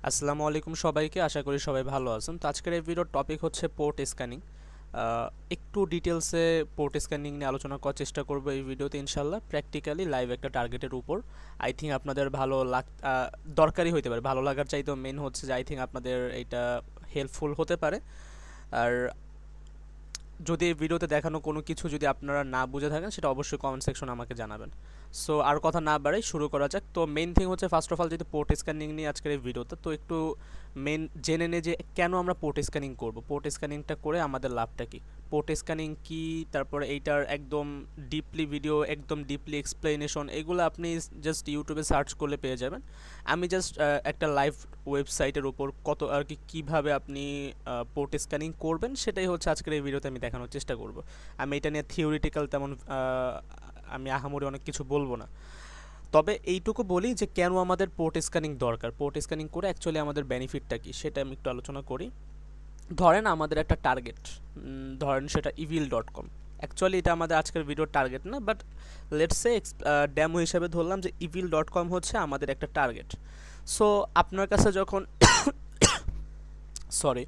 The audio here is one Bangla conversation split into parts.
আসসালামু আলাইকুম সবাইকে, আশা করি সবাই ভালো আছেন। তো আজকের এই ভিডিওর টপিক হচ্ছে পোর্ট স্ক্যানিং। একটু ডিটেলসে পোর্ট স্ক্যানিং নিয়ে আলোচনা করার চেষ্টা করব এই ভিডিওতে ইনশাল্লাহ, প্র্যাকটিক্যালি লাইভ একটা টার্গেটের উপর। আই থিঙ্ক আপনাদের দরকারই হইতে পারে, ভালো লাগার চাইতেও মেন হচ্ছে যে আই থিঙ্ক আপনাদের এইটা হেল্পফুল হতে পারে। আর যদি এই ভিডিওতে দেখানো কোনো কিছু যদি আপনারা না বুঝে থাকেন সেটা অবশ্যই কমেন্ট সেকশনে আমাকে জানাবেন। সো আর কথা না বাড়াই শুরু করা যাক। তো মেইন থিং হচ্ছে ফার্স্ট অফ অল যেহেতু পোর্ট স্ক্যানিং নিয়ে আজকের এই ভিডিওতে, তো একটু মেন জেনে নে যে কেন আমরা পোর্ট স্ক্যানিং করব, পোর্ট স্ক্যানিংটা করে আমাদের লাভটা কি, পোর্ট স্ক্যানিং কি, তারপরে এইটার একদম ডিপলি ভিডিও, একদম ডিপলি এক্সপ্লেনেশন, এগুলো আপনি জাস্ট ইউটিউবে সার্চ করলে পেয়ে যাবেন। আমি জাস্ট একটা লাইভ ওয়েবসাইটের উপর কত আর কি কীভাবে আপনি পোর্ট স্ক্যানিং করবেন সেটাই হচ্ছে আজকের এই ভিডিওতে আমি দেখানোর চেষ্টা করব। আমি এটা নিয়ে থিওরিটিক্যাল তেমন আমি আহামরি অনেক কিছু বলবো না, তবে এইটুকু বলি যে কেন আমাদের পোর্ট স্ক্যানিং দরকার, পোর্ট স্ক্যানিং করে অ্যাকচুয়ালি আমাদের বেনিফিটটা কী সেটা আমি একটু আলোচনা করি। ধরেন আমাদের একটা টার্গেট, ধরেন সেটা evil.com। অ্যাকচুয়ালি এটা আমাদের আজকের ভিডিওর টার্গেট না, বাট লেটস সে ডেমো হিসাবে ধরলাম যে evil.com হচ্ছে আমাদের একটা টার্গেট। সো আপনার কাছে যখন সরি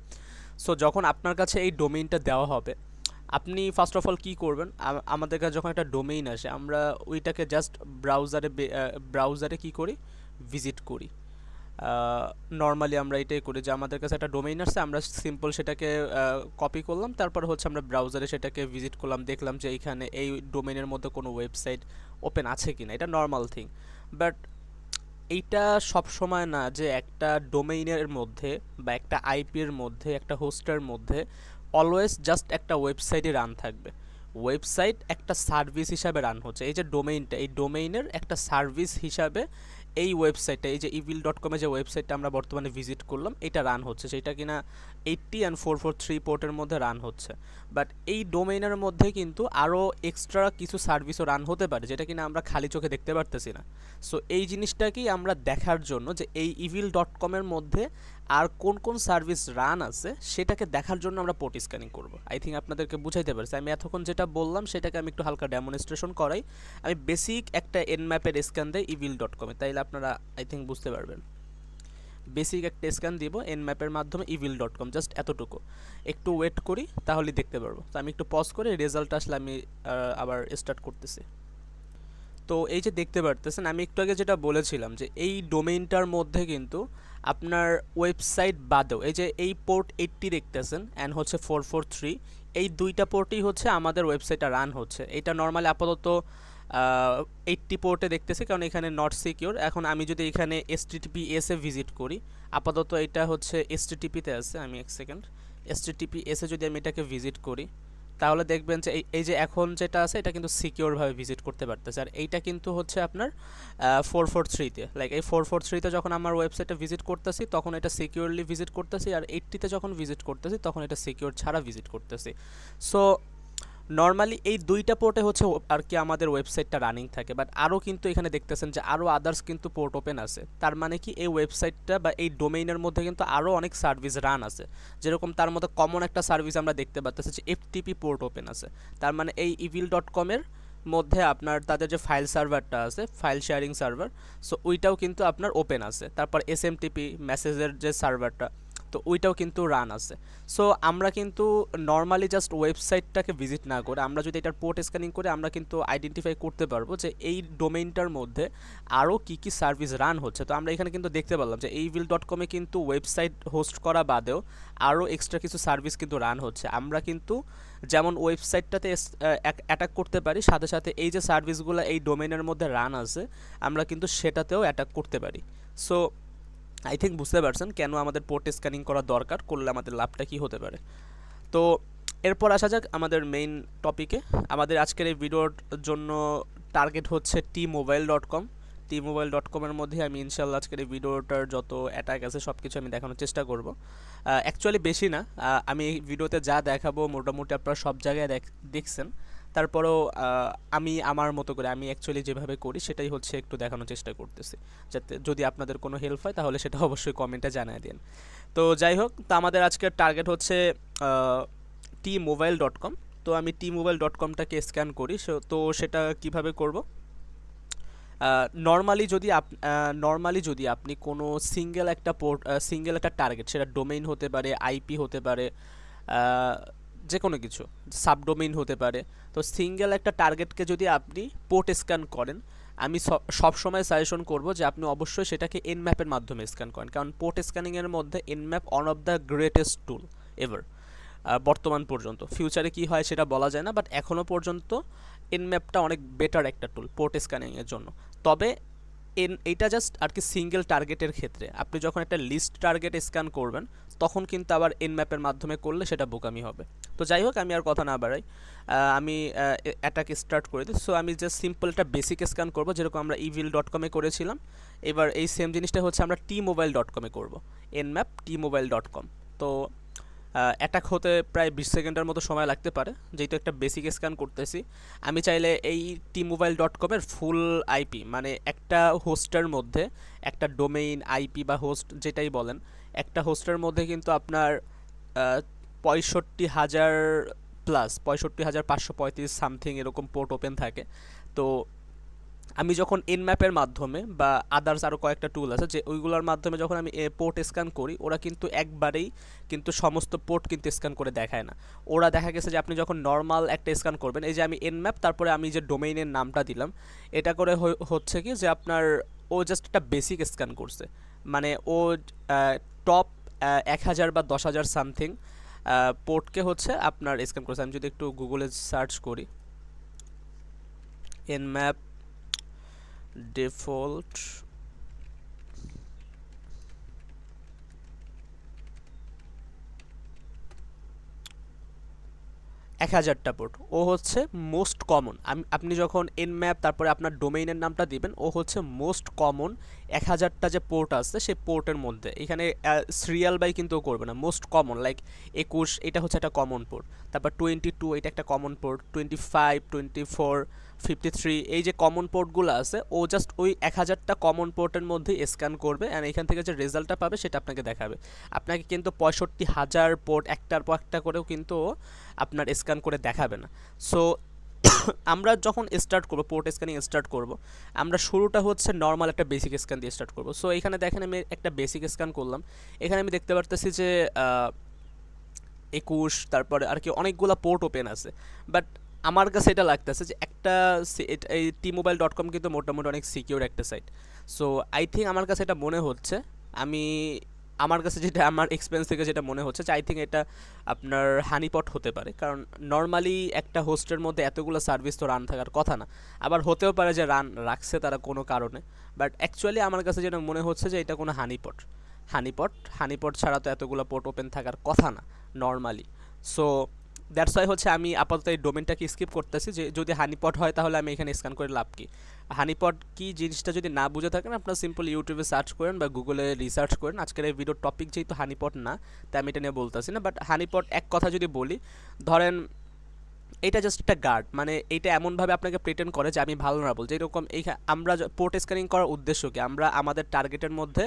সো যখন আপনার কাছে এই ডোমেইনটা দেওয়া হবে, আপনি ফার্স্ট অফ অল কী করবেন, আমাদের কাছে যখন একটা ডোমেইন আসে আমরা ওইটাকে জাস্ট ব্রাউজারে কী করি, ভিজিট করি। নর্মালি আমরা এটাই করি যে আমাদের কাছে একটা ডোমেইন আসছে, আমরা সিম্পল সেটাকে কপি করলাম, তারপর হচ্ছে আমরা ব্রাউজারে সেটাকে ভিজিট করলাম, দেখলাম যে এইখানে এই ডোমেইনের মধ্যে কোনো ওয়েবসাইট ওপেন আছে কিনা, এটা নর্মাল থিং। বাট এইটা সব সময় না যে একটা ডোমেইনের মধ্যে বা একটা আইপির মধ্যে, একটা হোস্টের মধ্যে অলওয়েজ জাস্ট একটা ওয়েবসাইটই রান থাকবে। ওয়েবসাইট একটা সার্ভিস হিসাবে রান হচ্ছে, এই যে ডোমেইনটা, এই ডোমেইনের একটা সার্ভিস হিসাবে এই ওয়েবসাইটটা, এই যে evil.com যে ওয়েবসাইটটা আমরা বর্তমানে ভিজিট করলাম, এটা রান হচ্ছে, সেটা কিনা 80 and 443 পোর্টের মধ্যে রান হচ্ছে। বাট এই ডোমেইনের মধ্যে কিন্তু আরও এক্সট্রা কিছু সার্ভিসও রান হতে পারে, যেটা কিনা আমরা খালি চোখে দেখতে পারতেছি না। সো এই জিনিসটাকেই আমরা দেখার জন্য যে এই evil.com-এর মধ্যে আর কোন কোন সার্ভিস রান আছে সেটাকে দেখার জন্য আমরা পোর্ট স্ক্যানিং করব। আই থিঙ্ক আপনাদেরকে বুঝাইতে পারছি। আমি এতক্ষণ যেটা বললাম সেটাকে আমি একটু হালকা ডেমনস্ট্রেশন করাই। আমি বেসিক একটা এনম্যাপের স্ক্যান দেই evil.com-এ, তাইলে আপনারা আই থিঙ্ক বুঝতে পারবেন। বেসিক একটা স্ক্যান দিব এনম্যাপের মাধ্যমে evil.com, জাস্ট এতটুকু। একটু ওয়েট করি তাহলে দেখতে পারবো। তো আমি একটু পজ করে রেজাল্ট আসলে আমি আবার স্টার্ট করতেছি। তো এই যে দেখতে পারতেছেন, আমি একটু আগে যেটা বলেছিলাম যে এই ডোমেইনটার মধ্যে কিন্তু আপনার ওয়েবসাইট বাদেও এই যে এই পোর্ট 80 দেখতেছেন অ্যান্ড হচ্ছে 443, এই দুইটা পোর্টই হচ্ছে আমাদের ওয়েবসাইটটা রান হচ্ছে। এটা নর্মালি আপাতত 80 পোর্টে দেখতেছি কারণ এখানে নট সিকিউর। এখন আমি যদি এখানে HTTPS এ ভিজিট করি, আপাতত এটা হচ্ছে HTTP-তে আছে, আমি এক সেকেন্ড HTTPS এ যদি আমি এটাকে ভিজিট করি তাহলে দেখবেন যে এই যে এখন যেটা আছে এটা কিন্তু সিকিউরভাবে ভিজিট করতে পারতেছে। আর এইটা কিন্তু হচ্ছে আপনার 443-তে, লাইক এই 443-তে যখন আমার ওয়েবসাইটে ভিজিট করতেছি তখন এটা সিকিউরলি ভিজিট করতেছি, আর 80-তে যখন ভিজিট করতেছি তখন এটা সিকিউর ছাড়া ভিজিট করতেছি। সো নর্মালি এই দুইটা পোর্টে হচ্ছে আর কি আমাদের ওয়েবসাইটটা রানিং থাকে, বাট আরও কিন্তু এখানে দেখতেছেন যে আরও আদার্স কিন্তু পোর্ট ওপেন আছে। তার মানে কি এই ওয়েবসাইটটা বা এই ডোমেইনের মধ্যে কিন্তু আরও অনেক সার্ভিস রান আছে। যেরকম তার মধ্যে কমন একটা সার্ভিস আমরা দেখতে পাচ্ছি যে FTP পোর্ট ওপেন আছে। তার মানে এই evil.com-এর মধ্যে আপনার তাদের যে ফাইল সার্ভারটা আছে, ফাইল শেয়ারিং সার্ভার, সো ওইটাও কিন্তু আপনার ওপেন আছে। তারপর SMTP মেসেজের যে সার্ভারটা, তো ওইটাও কিন্তু রান আছে। সো আমরা কিন্তু নর্মালি জাস্ট ওয়েবসাইটটাকে ভিজিট না করে আমরা যদি এটার পোর্ট স্ক্যানিং করে আমরা কিন্তু আইডেন্টিফাই করতে পারবো যে এই ডোমেইনটার মধ্যে আরও কী কী সার্ভিস রান হচ্ছে। তো আমরা এখানে কিন্তু দেখতে পারলাম যে evil.com-এ কিন্তু ওয়েবসাইট হোস্ট করা বাদেও আরও এক্সট্রা কিছু সার্ভিস কিন্তু রান হচ্ছে। আমরা কিন্তু যেমন ওয়েবসাইটটাতে অ্যাটাক করতে পারি, সাথে সাথে এই যে সার্ভিসগুলো এই ডোমেইনের মধ্যে রান আছে আমরা কিন্তু সেটাতেও অ্যাটাক করতে পারি। সো আই থিঙ্ক বুঝতে পারছেন কেন আমাদের পোর্ট স্ক্যানিং করা দরকার, করলে আমাদের লাভটা কী হতে পারে। তো এরপর আসা যাক আমাদের মেইন টপিকে। আমাদের আজকের এই ভিডিওর জন্য টার্গেট হচ্ছে T-Mobile.com। T-Mobile.com-এর মধ্যে আমি ইনশাল্লাহ আজকের এই ভিডিওটার যত অ্যাটাক আছে সব কিছু আমি দেখানোর চেষ্টা করব। অ্যাকচুয়ালি বেশি না, আমি এই ভিডিওতে যা দেখাবো মোটামুটি আপনারা সব জায়গায় দেখছেন। তারপরেও আমি আমার মতো করে, আমি অ্যাকচুয়ালি যেভাবে করি সেটাই হচ্ছে একটু দেখানোর চেষ্টা করতেছি, যাতে যদি আপনাদের কোনো হেল্প হয় তাহলে সেটা অবশ্যই কমেন্টে জানিয়ে দিন। তো যাই হোক, তো আমাদের আজকের টার্গেট হচ্ছে T-Mobile.com। তো আমি T-Mobile.com-টাকে স্ক্যান করি, তো সেটা কিভাবে করব, নর্মালি যদি আপনি কোনো সিঙ্গেল একটা টার্গেট, সেটা ডোমেইন হতে পারে, আইপি হতে পারে, আহ, যে কোনো কিছু, সাবডোমেইন হতে পারে। তো সিঙ্গেল একটা টার্গেটকে যদি আপনি পোর্ট স্ক্যান করেন, আমি সব সময় সাজেশন করব যে আপনি অবশ্যই সেটাকে এনম্যাপের মাধ্যমে স্ক্যান করেন, কারণ পোর্ট স্ক্যানিংয়ের মধ্যে Nmap one of the greatest tool ever. বর্তমান পর্যন্ত, ফিউচারে কি হয় সেটা বলা যায় না, বাট এখনও পর্যন্ত এনম্যাপটা অনেক বেটার একটা টুল পোর্ট স্ক্যানিংয়ের জন্য। তবে এইটা জাস্ট আর কি সিঙ্গেল টার্গেটের ক্ষেত্রে। আপনি যখন একটা লিস্ট টার্গেট স্ক্যান করবেন তখন কিন্তু আবার এনম্যাপের মাধ্যমে করলে সেটা বোকামি হবে। তো যাই হোক, আমি আর কথা না বাড়াই, আমি অ্যাটাক স্টার্ট করে দিই। সো আমি জাস্ট সিম্পল একটা বেসিক স্ক্যান করবো, যেরকম আমরা evil.com করেছিলাম। এবার এই সেম জিনিসটা হচ্ছে আমরা tmobile.com করবো, nmap tmobile.com। তো অ্যাটাক হতে প্রায় 20 সেকেন্ডের মতো সময় লাগতে পারে, যেহেতু একটা বেসিক স্ক্যান করতেছি। আমি চাইলে এই tmobile.com-এর ফুল আইপি, মানে একটা হোস্টের মধ্যে, একটা ডোমেইন আইপি বা হোস্ট যেটাই বলেন, একটা হোস্টের মধ্যে কিন্তু আপনার 65,000 প্লাস, 65,535 সামথিং এরকম পোর্ট ওপেন থাকে। তো আমি যখন এনম্যাপের মাধ্যমে বা আদার্স আরও কয়েকটা টুল আছে যে ওইগুলোর মাধ্যমে যখন আমি পোর্ট স্ক্যান করি, ওরা কিন্তু একবারেই কিন্তু সমস্ত পোর্ট কিন্তু স্ক্যান করে দেখায় না। ওরা দেখা গেছে যে আপনি যখন নর্মাল একটা স্ক্যান করবেন, এই যে আমি এনম্যাপ তারপরে আমি যে ডোমেইনের নামটা দিলাম, এটা করে হচ্ছে কি যে আপনার ও জাস্ট একটা বেসিক স্ক্যান করছে, মানে ও টপ 1,000 বা 10,000 সামথিং পোর্টকে হচ্ছে আপনার স্ক্যান করছে। আমি যদি একটু গুগলে সার্চ করি এনম্যাপ ডিফল্ট, 1,000টা পোর্ট, ও হচ্ছে মোস্ট কমন। আপনি যখন এনম্যাপ তারপরে আপনার ডোমেইনের নামটা দিবেন, ও হচ্ছে মোস্ট কমন 1,000টা যে পোর্ট আছে সেই পোর্টের মধ্যে। এখানে সিরিয়াল বাই কিন্তু করবে না, মোস্ট কমন, লাইক 21 এটা হচ্ছে একটা কমন পোর্ট, তারপর 22 এটা একটা কমন পোর্ট, 25, 24, 53 এই যে কমন পোর্টগুলো আছে, ও জাস্ট ওই 1,000টা কমন পোর্টের মধ্যে স্ক্যান করবে, অ্যান্ড এখান থেকে যে রেজাল্টটা পাবে সেটা আপনাকে দেখাবে। আপনাকে কিন্তু 65,000 পোর্ট একটার পর একটা করেও কিন্তু আপনার স্ক্যান করে দেখাবে না। সো আমরা যখন স্টার্ট করবো, পোর্ট স্ক্যানিং স্টার্ট করব, আমরা শুরুটা হচ্ছে নর্মাল একটা বেসিক স্ক্যান দিয়ে স্টার্ট করব। সো এখানে দেখেন আমি একটা বেসিক স্ক্যান করলাম। এখানে আমি দেখতে পারতেছি যে 21, তারপরে আর কি অনেকগুলো পোর্ট ওপেন আছে। বাট আমার কাছে এটা লাগতেছে যে একটা এই tmobile.com কিন্তু মোটামুটি অনেক সিকিউর একটা সাইট। সো আই থিঙ্ক আমার কাছে এটা মনে হচ্ছে, আমি আমার কাছে যেটা, আমার এক্সপেরিয়েন্স থেকে যেটা মনে হচ্ছে যে আই থিঙ্ক এটা আপনার হানিপট হতে পারে, কারণ নর্মালি একটা হোস্টের মধ্যে এতগুলো সার্ভিস তো রান থাকার কথা না। আবার হতেও পারে যে রান রাখছে তারা কোনো কারণে, বাট অ্যাকচুয়ালি আমার কাছে যেটা মনে হচ্ছে যে এটা কোনো হানিপট ছাড়া তো এতগুলো পোর্ট ওপেন থাকার কথা না নর্মালি। সো দ্যাটস ওয়াই হচ্ছে আমি আপাতত এই ডোমেনটাকে স্কিপ করতেছি, যে যদি হানিপট হয় তাহলে আমি এখানে স্ক্যান করে লাভ কি। হানিপট কি জিনিসটা যদি না বুঝে থাকেন, আপনারা সিম্পল ইউটিউবে সার্চ করেন বা গুগলে রিসার্চ করেন। আজকের এই ভিডিওর টপিক যেহেতু হানিপট না, তাই আমি এটা নিয়ে বলতেছি না। বাট হানিপট এক কথা যদি বলি, ধরেন এটা জাস্ট একটা গার্ড, মানে এইটা এমনভাবে আপনাকে প্রিটেন্ড করে যে আমি ভালনারেবল। যেরকম এই আমরা পোর্ট স্ক্যানিং করার উদ্দেশ্য কি, আমরা আমাদের টার্গেটের মধ্যে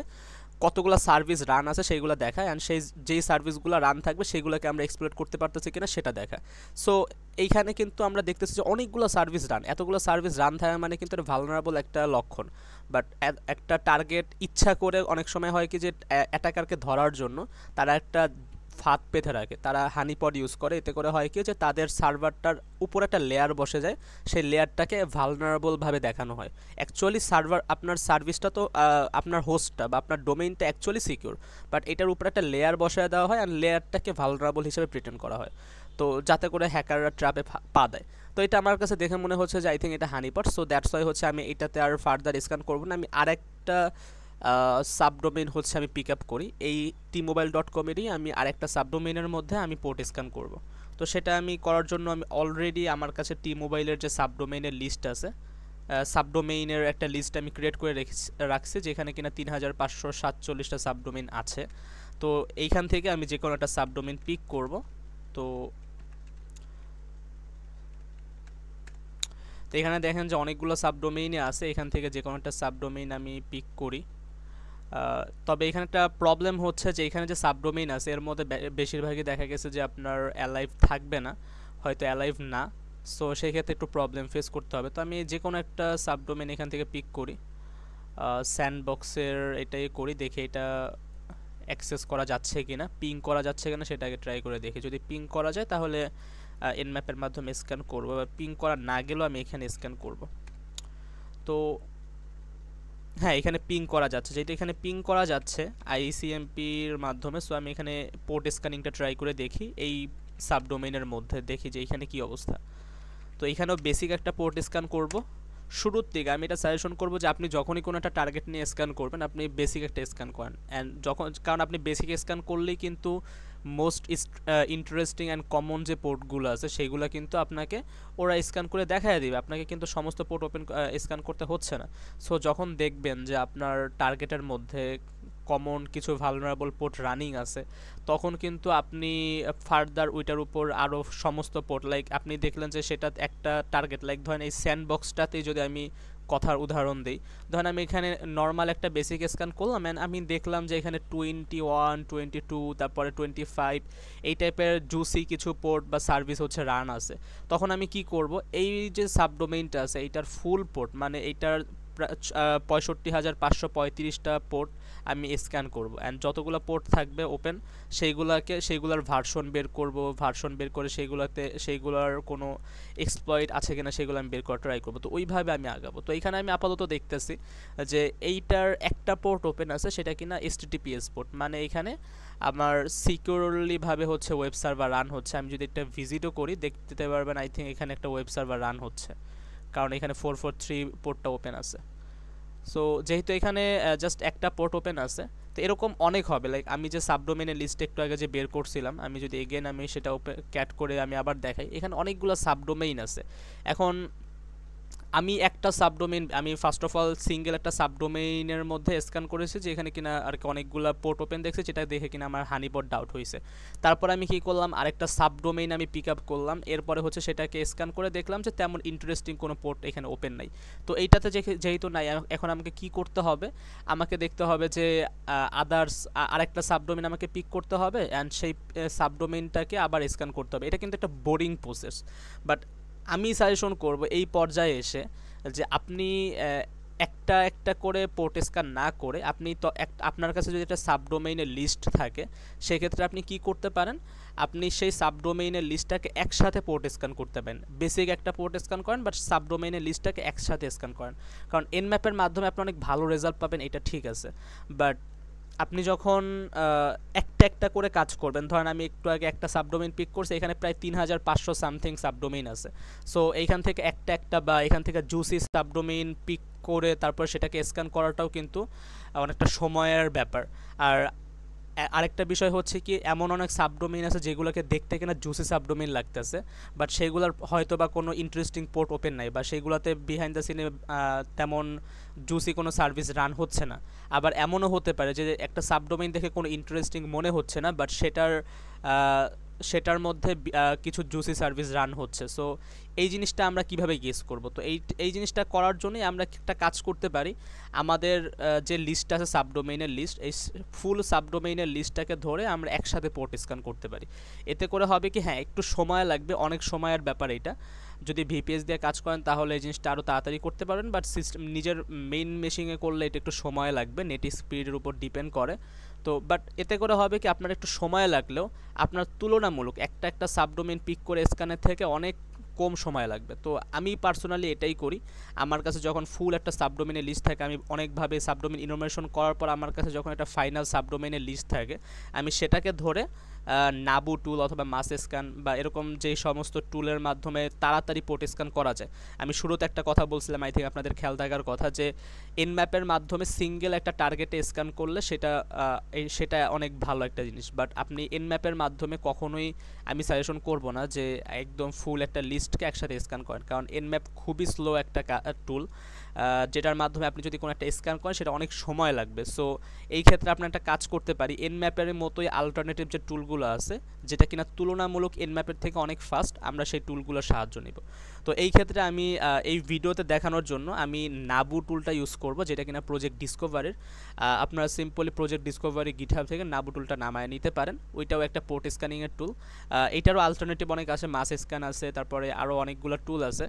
কতগুলো সার্ভিস রান আছে সেইগুলো দেখায়, অ্যান্ড যেই সার্ভিসগুলো রান থাকবে সেগুলোকে আমরা এক্সপ্লয়েট করতে পারতেছি কিনা সেটা দেখা। সো এইখানে কিন্তু আমরা দেখতেছি যে অনেকগুলো সার্ভিস রান, এতগুলো সার্ভিস রান থাকা মানে কিন্তু এটা ভালনারেবল একটা লক্ষণ। বাট একটা টার্গেট ইচ্ছা করে অনেক সময় হয় কি যে অ্যাটাকারকে ধরার জন্য তারা একটা ফাঁদ পেতে রাখে, তারা হানিপড ইউজ করে। এতে করে হয় কি যে তাদের সার্ভারটার উপর একটা লেয়ার বসে যায়, সেই লেয়ারটাকে ভালনারেবলভাবে দেখানো হয়। অ্যাকচুয়ালি আপনার সার্ভিসটা তো আপনার হোস্টটা বা আপনার ডোমেইনটা অ্যাকচুয়ালি সিকিউর, বাট এটার উপর একটা লেয়ার বসায় দেওয়া হয়, আর লেয়ারটাকে ভালনারেবল হিসেবে প্রিটেন্ড করা হয়, তো যাতে করে হ্যাকাররা ট্র্যাপে পা দেয়। তো এটা আমার কাছে দেখে মনে হচ্ছে যে আই থিঙ্ক এটা হানিপট। সো দ্যাটস ওয়াই হচ্ছে আমি এটাতে আর ফার্দার স্ক্যান করবো না। আমি আরেকটা সাবডোমেইন হচ্ছে আমি পিক আপ করি, এই tmobile.com-এরই আমি আরেকটা সাবডোমেইনের মধ্যে আমি পোর্ট স্ক্যান করব। তো সেটা আমি করার জন্য আমি অলরেডি আমার কাছে T-Mobile-এর যে সাবডোমেইনের লিস্ট আছে, সাবডোমেইনের একটা লিস্ট আমি ক্রিয়েট করে রাখছি, যেখানে কিনা 3,547টা সাবডোমেইন আছে। তো এইখান থেকে আমি যে কোনো একটা সাবডোমেইন পিক করব। তো এখানে দেখেন যে অনেকগুলো সাবডোমেইনই আছে, এখান থেকে যে কোনো একটা সাবডোমেইন আমি পিক করি। তবে এখানে একটা প্রবলেম হচ্ছে যে এখানে যে সাবডোমেইন আছে এর মধ্যে বেশিরভাগই দেখা গেছে যে আপনার অ্যালাইভ থাকবে না, হয়তো অ্যালাইভ না। সো সেই ক্ষেত্রে একটু প্রবলেম ফেস করতে হবে। তো আমি যে কোনো একটা সাবডোমেন এখান থেকে পিক করি, স্যান্ডবক্সের এটাই করি, দেখি এটা অ্যাক্সেস করা যাচ্ছে কিনা, পিং করা যাচ্ছে কিনা সেটাকে ট্রাই করে দেখি। যদি পিং করা যায় তাহলে এনম্যাপের মাধ্যমে স্ক্যান করব, বা পিং করা না গেলেও আমি এখানে স্ক্যান করব। তো হ্যাঁ, এখানে পিং করা যাচ্ছে, যেহেতু এখানে পিং করা যাচ্ছে আইসিএমপির মাধ্যমে, সো আমি এখানে পোর্ট স্ক্যানিংটা ট্রাই করে দেখি এই সাবডোমেইনের মধ্যে, দেখি যে এখানে কি অবস্থা। তো এখানেও বেসিক একটা পোর্ট স্ক্যান করব। শুরুর দিকে আমি এটা সাজেশন করব যে আপনি যখনই কোনো একটা টার্গেট নিয়ে স্ক্যান করবেন, আপনি বেসিক একটা স্ক্যান করেন। অ্যান্ড যখন, কারণ আপনি বেসিক স্ক্যান করলেই কিন্তু মোস্ট ইন্টারেস্টিং অ্যান্ড কমন যে পোর্টগুলো আছে সেইগুলো কিন্তু আপনাকে ওরা স্ক্যান করে দেখায় দিবে, আপনাকে কিন্তু সমস্ত পোর্ট ওপেন স্ক্যান করতে হচ্ছে না। সো যখন দেখবেন যে আপনার টার্গেটের মধ্যে কমন কিছু ভালনারেবল পোর্ট রানিং আছে, তখন কিন্তু আপনি ফার্দার ওইটার উপর আরও সমস্ত পোর্ট, লাইক আপনি দেখলেন যে সেটা একটা টার্গেট, লাইক ধরেন এই স্যান্ডবক্সটাতেই যদি আমি কথার উদাহরণ দিই, ধরেন আমি এখানে নর্মাল একটা বেসিক স্ক্যান করলাম অ্যান্ড আমি দেখলাম যে এখানে 21, 22, তারপরে 25 এই টাইপের জুসি কিছু পোর্ট বা সার্ভিস হচ্ছে রান আছে। তখন আমি কি করব, এই যে সাবডোমেইনটা আছে এইটার ফুল পোর্ট, মানে এইটার 65,535টা পোর্ট আমি স্ক্যান করব, অ্যান্ড যতগুলো পোর্ট থাকবে ওপেন সেইগুলোর ভার্সন বের করব, ভার্সন বের করে সেইগুলোর কোনো এক্সপ্লয়েট আছে কিনা সেগুলো আমি বের করার ট্রাই করব। তো ওইভাবে আমি আগাবো। তো এখানে আমি আপাতত দেখতেছি যে এইটার একটা পোর্ট ওপেন আছে, সেটা কিনা HTTPS পোর্ট, মানে এখানে আমার সিকিউরলি ভাবে হচ্ছে ওয়েব সার্ভার রান হচ্ছে। আমি যদি একটা ভিজিটও করি দেখতে পারবেন, আই থিঙ্ক এখানে একটা ওয়েব সার্ভার রান হচ্ছে, কারণ এখানে 443 পোর্টটা ওপেন আছে। সো যেহেতু এখানে জাস্ট একটা পোর্ট ওপেন আছে, তো এরকম অনেক হবে। লাইক আমি যে সাবডোমেনের লিস্ট একটু আগে যে বের করছিলাম, আমি যদি এগেন আমি সেটা ক্যাট করে আমি আবার দেখাই, এখানে অনেকগুলো সাবডোমেইন আছে। এখন আমি একটা সাবডোমেইন, আমি ফার্স্ট অফ অল সিঙ্গেল একটা সাবডোমেইনের মধ্যে স্ক্যান করেছি যে এখানে কিনা আর কি অনেকগুলো পোর্ট ওপেন দেখছি, যেটা দেখে কিনা আমার হানিপট ডাউট হয়েছে। তারপর আমি কি করলাম, আরেকটা সাবডোমেইন আমি পিক আপ করলাম, এরপরে হচ্ছে সেটাকে স্ক্যান করে দেখলাম যে তেমন ইন্টারেস্টিং কোনো পোর্ট এখানে ওপেন নাই। তো এইটাতে যেহেতু নাই, এখন আমাকে কি করতে হবে, আমাকে দেখতে হবে যে আদার্স আরেকটা সাবডোমেইন আমাকে পিক করতে হবে, অ্যান্ড সেই সাবডোমেইনটাকে আবার স্ক্যান করতে হবে। এটা কিন্তু একটা বোরিং প্রসেস, বাট আমি সাজেশন করব এই পর্যায়ে এসে যে আপনি একটা একটা করে পোর্ট স্ক্যান না করে, আপনি তো আপনার কাছে যদি একটা সাবডোমেইনের লিস্ট থাকে, সেক্ষেত্রে আপনি কি করতে পারেন, আপনি সেই সাবডোমেইনের লিস্টটাকে একসাথে পোর্ট স্ক্যান করতে পারেন। বেসিক একটা পোর্ট স্ক্যান করেন, বাট সাবডোমেইনের লিস্টটাকে একসাথে স্ক্যান করেন। কারণ এনম্যাপের মাধ্যমে আপনি অনেক ভালো রেজাল্ট পাবেন, এটা ঠিক আছে, বাট আপনি যখন একটা একটা করে কাজ করবেন, ধরেন আমি একটু আগে একটা সাবডোমেইন পিক করছি, এখানে প্রায় 3,500 সামথিং সাবডোমেইন আছে। সো এইখান থেকে একটা একটা বা এখান থেকে জুসি সাবডোমেইন পিক করে তারপর সেটাকে স্ক্যান করাটাও কিন্তু অনেকটা সময়ের ব্যাপার। আর আরেকটা বিষয় হচ্ছে কি, এমন অনেক সাবডোমেইন আছে যেগুলোকে দেখতে কিনা জুসি সাবডোমেইন লাগতেছে, বাট সেগুলোর হয়তো বা কোনো ইন্টারেস্টিং পোর্ট ওপেন নাই, বা সেগুলোতে বিহাইন্ড দ্য সিনে তেমন জুসি কোনো সার্ভিস রান হচ্ছে না। আবার এমনও হতে পারে যে একটা সাবডোমেইন দেখে কোনো ইন্টারেস্টিং মনে হচ্ছে না, বাট সেটার মধ্যে কিছু জুসি সার্ভিস রান হচ্ছে। সো এই জিনিসটা আমরা কিভাবে গেস করব? তো এই জিনিসটা করার জন্যই আমরা একটা কাজ করতে পারি, আমাদের যে লিস্ট আছে সাবডোমেইনের লিস্ট, এই ফুল সাবডোমেইনের লিস্টটাকে ধরে আমরা একসাথে পোর্ট স্ক্যান করতে পারি। এতে করে হবে কি, হ্যাঁ একটু সময় লাগবে, অনেক সময়ের ব্যাপার এটা। যদি ভিপিএস দিয়ে কাজ করেন তাহলে এই জিনিসটা আরও তাড়াতাড়ি করতে পারবেন, বাট সিস্টেম নিজের মেইন মেশিনে করলে এটা একটু সময় লাগবে, নেট স্পিডের উপর ডিপেন্ড করে। তো বাট এতে করে হবে কি, আপনার একটু সময় লাগলেও আপনার তুলনামূলক একটা একটা সাবডোমেইন পিক করে স্ক্যানের থেকে অনেক কম সময় লাগবে। তো আমি পার্সোনালি এটাই করি। আমার কাছে যখন ফুল একটা সাবডোমেইনের লিস্ট থাকে, আমি অনেকভাবে সাবডোমেইন ইনফরমেশন করার পর আমার কাছে যখন একটা ফাইনাল সাবডোমেইনের লিস্ট থাকে, আমি সেটাকে ধরে নাবু টুল অথবা মাস স্ক্যান বা এরকম যেই সমস্ত টুলের মাধ্যমে তাড়াতাড়ি পোর্ট স্ক্যান করা যায়। আমি শুরুতে একটা কথা বলছিলাম, আই থিঙ্ক আপনাদের খেয়াল থাকার কথা, যে এনম্যাপের মাধ্যমে সিঙ্গেল একটা টার্গেটে স্ক্যান করলে সেটা অনেক ভালো একটা জিনিস, বাট আপনি এনম্যাপের মাধ্যমে কখনোই আমি সাজেশন করব না যে একদম ফুল একটা লিস্টকে একসাথে স্ক্যান করেন, কারণ এনম্যাপ খুবই স্লো একটা টুল, যেটার মাধ্যমে আপনি যদি কোনো একটা স্ক্যান করেন সেটা অনেক সময় লাগবে। সো এই ক্ষেত্রে আপনি একটা কাজ করতে পারি, এনম্যাপের মতোই আলটারনেটিভ যে টুলগুলো আছে, যেটা কিনা তুলনামূলক এনম্যাপের থেকে অনেক ফাস্ট, আমরা সেই টুলগুলোর সাহায্য নিব। তো এই ক্ষেত্রে আমি এই ভিডিওতে দেখানোর জন্য আমি নাবু টুলটা ইউজ করব, যেটা কিনা প্রজেক্ট ডিসকভারের। আপনারা সিম্পলি প্রজেক্ট ডিসকভারি গিটহাব থেকে নাবু টুলটা নামায় নিতে পারেন। ওইটাও একটা পোর্ট স্ক্যানিংয়ের টুল। এইটারও অল্টারনেটিভ অনেক আছে, মাস স্ক্যান আছে, তারপরে আরও অনেকগুলো টুল আছে।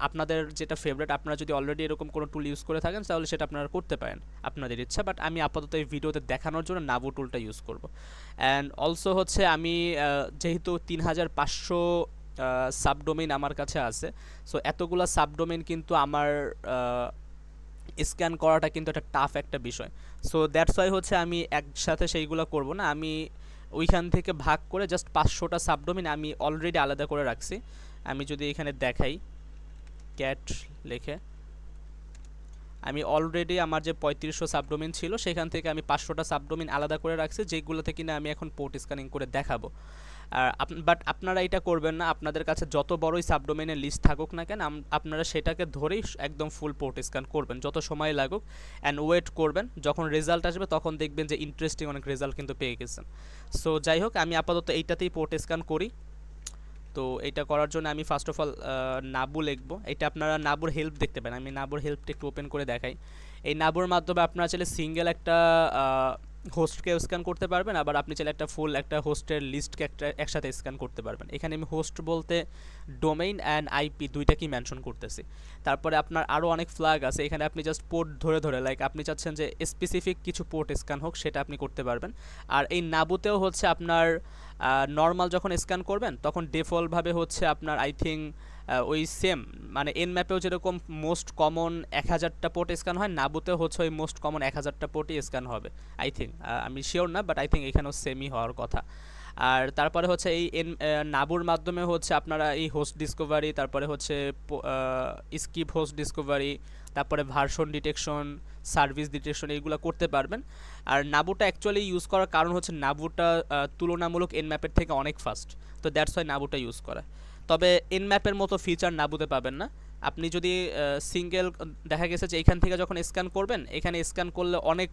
আপনাদের যেটা ফেভারিট, আপনারা যদি অলরেডি এরকম কোনো টুল ইউজ করে থাকেন তাহলে সেটা আপনারা করতে পারেন, আপনাদের ইচ্ছা। বাট আমি আপাতত এই ভিডিওতে দেখানোর জন্য নাবু টুলটা ইউজ করব। অ্যান্ড অলসো হচ্ছে আমি যেহেতু 3500 সাবডোমেইন আমার কাছে আছে, সো এতগুলো সাবডোমেইন কিন্তু আমার স্ক্যান করাটা কিন্তু একটা টাফ একটা বিষয়। সো দ্যাটস ওয়াই হচ্ছে আমি একসাথে সেইগুলো করব না, আমি ওইখান থেকে ভাগ করে জাস্ট 500টা সাবডোমেইন আমি অলরেডি আলাদা করে রাখছি। আমি যদি এখানে দেখাই ক্যাট লিখে, আমি অলরেডি আমার যে 3500 সাবডোমেইন ছিল সেখান থেকে আমি 500টা সাবডোমেইন আলাদা করে রাখছি, যেগুলোতে কিনা আমি এখন পোর্ট স্ক্যানিং করে দেখাবো। আর বাট আপনারা এটা করবেন না, আপনাদের কাছে যত বড়ই সাবডোমেইনের লিস্ট থাকুক না কেন, আপনারা সেটাকে ধরেই একদম ফুল পোর্ট স্ক্যান করবেন, যত সময় লাগুক, অ্যান্ড ওয়েট করবেন। যখন রেজাল্ট আসবে তখন দেখবেন যে ইন্টারেস্টিং অনেক রেজাল্ট কিন্তু পেয়ে গেছেন। সো যাই হোক, আমি আপাতত এইটাতেই পোর্ট স্ক্যান করি। তো এটা করার জন্য আমি ফার্স্ট অফ অল নাবু লিখবো। এটা আপনারা নাবুর হেল্প দেখতে পারেন, আমি নাবুর হেল্পটা একটু ওপেন করে দেখাই। এই নাবুর মাধ্যমে আপনারা চাইলে সিঙ্গেল একটা হোস্টকে স্ক্যান করতে পারবেন, আবার আপনি চাইলে একটা ফুল একটা হোস্টের লিস্টকে একসাথে স্ক্যান করতে পারবেন। এখানে আমি হোস্ট বলতে ডোমেইন অ্যান্ড আইপি দুইটাকেই মেনশন করতেছি। তারপরে আপনার আরও অনেক ফ্ল্যাগ আছে, এখানে আপনি জাস্ট পোর্ট ধরে ধরে, লাইক আপনি চাচ্ছেন যে স্পেসিফিক কিছু পোর্ট স্ক্যান হোক, সেটা আপনি করতে পারবেন। আর এই নাবুতেও হচ্ছে আপনার নর্মাল যখন স্ক্যান করবেন তখন ডিফল্টভাবে হচ্ছে আপনার আই থিঙ্ক ওই সেম, মানে এন ম্যাপেও যেরকম মোস্ট কমন 1000টা পোর্ট স্ক্যান হয়, নাবুতেও হচ্ছে ওই মোস্ট কমন 1000টা পোর্টই স্ক্যান হবে আই থিঙ্ক। আমি শিওর না, বাট আই থিঙ্ক এখানেও সেমই হওয়ার কথা। আর তারপরে হচ্ছে এই নাবুর মাধ্যমে হচ্ছে আপনারা এই হোস্ট ডিসকভারি, তারপরে হচ্ছে স্কিপ হোস্ট ডিসকভারি, তারপরে ভার্সন ডিটেকশন, সার্ভিস ডিটেকশন, এইগুলো করতে পারবেন। আর নাবুটা অ্যাকচুয়ালি ইউজ করার কারণ হচ্ছে নাবুটা তুলনামূলক এন ম্যাপের থেকে অনেক ফাস্ট, তো দ্যাটস ওয়াই নাবুটা ইউজ করা। তবে এন ম্যাপের মতো ফিচার নাবুতে পাবেন না। আপনি যদি সিঙ্গেল, দেখা গেছে যে এখান থেকে যখন স্ক্যান করবেন, এখানে স্ক্যান করলে অনেক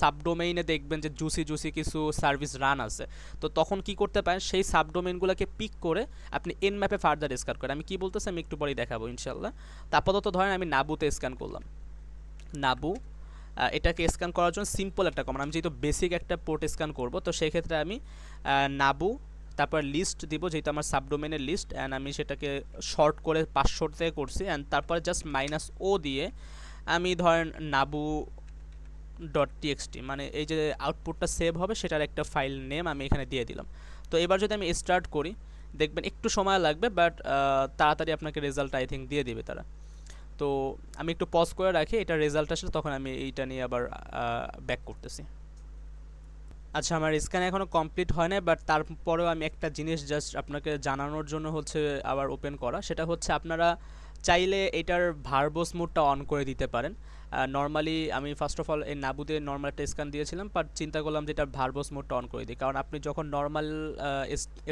সাবডোমেইনে দেখবেন যে জুসি কিছু সার্ভিস রান আছে, তো তখন কি করতে পারেন, সেই সাবডোমেইনগুলোকে পিক করে আপনি এন ম্যাপে ফার্দার স্ক্যান করেন। আমি কি বলতেছি আমি একটু পরেই দেখাবো ইনশাল্লাহ। তো আপাতত ধরেন আমি নাবুতে স্ক্যান করলাম। নাবু এটাকে স্ক্যান করার জন্য সিম্পল একটা কমান্ড, আমি যেহেতু বেসিক একটা পোর্ট স্ক্যান করব, তো সেই ক্ষেত্রে আমি নাবু তারপর লিস্ট দিব, যেহেতু আমার সাবডোমেনের লিস্ট, অ্যান্ড আমি সেটাকে শর্ট করে 500 থেকে করছি, অ্যান্ড তারপরে জাস্ট -O দিয়ে আমি ধরেন নাবু .txt, মানে এই যে আউটপুটটা সেভ হবে সেটার একটা ফাইল নেম আমি এখানে দিয়ে দিলাম। তো এবার যদি আমি স্টার্ট করি, দেখবেন একটু সময় লাগবে, বাট তাড়াতাড়ি আপনাকে রেজাল্ট আই থিঙ্ক দিয়ে দিবে তারা। তো আমি একটু পজ করে রাখি, এটা রেজাল্ট আসলে তখন আমি এইটা নিয়ে আবার ব্যাক করতেছি। আচ্ছা, আমার স্ক্যান এখনও কমপ্লিট হয় না, বাট তারপরেও আমি একটা জিনিস জাস্ট আপনাকে জানানোর জন্য হচ্ছে আবার ওপেন করা, সেটা হচ্ছে আপনারা চাইলে এটার ভার্বোস মোডটা অন করে দিতে পারেন। নর্মালি আমি ফার্স্ট অফ অল এই নাবুতে নর্মাল একটা স্ক্যান দিয়েছিলাম, বাট চিন্তা করলাম যে এটার ভার্বোস মোডটা অন করে দিই, কারণ আপনি যখন নর্মাল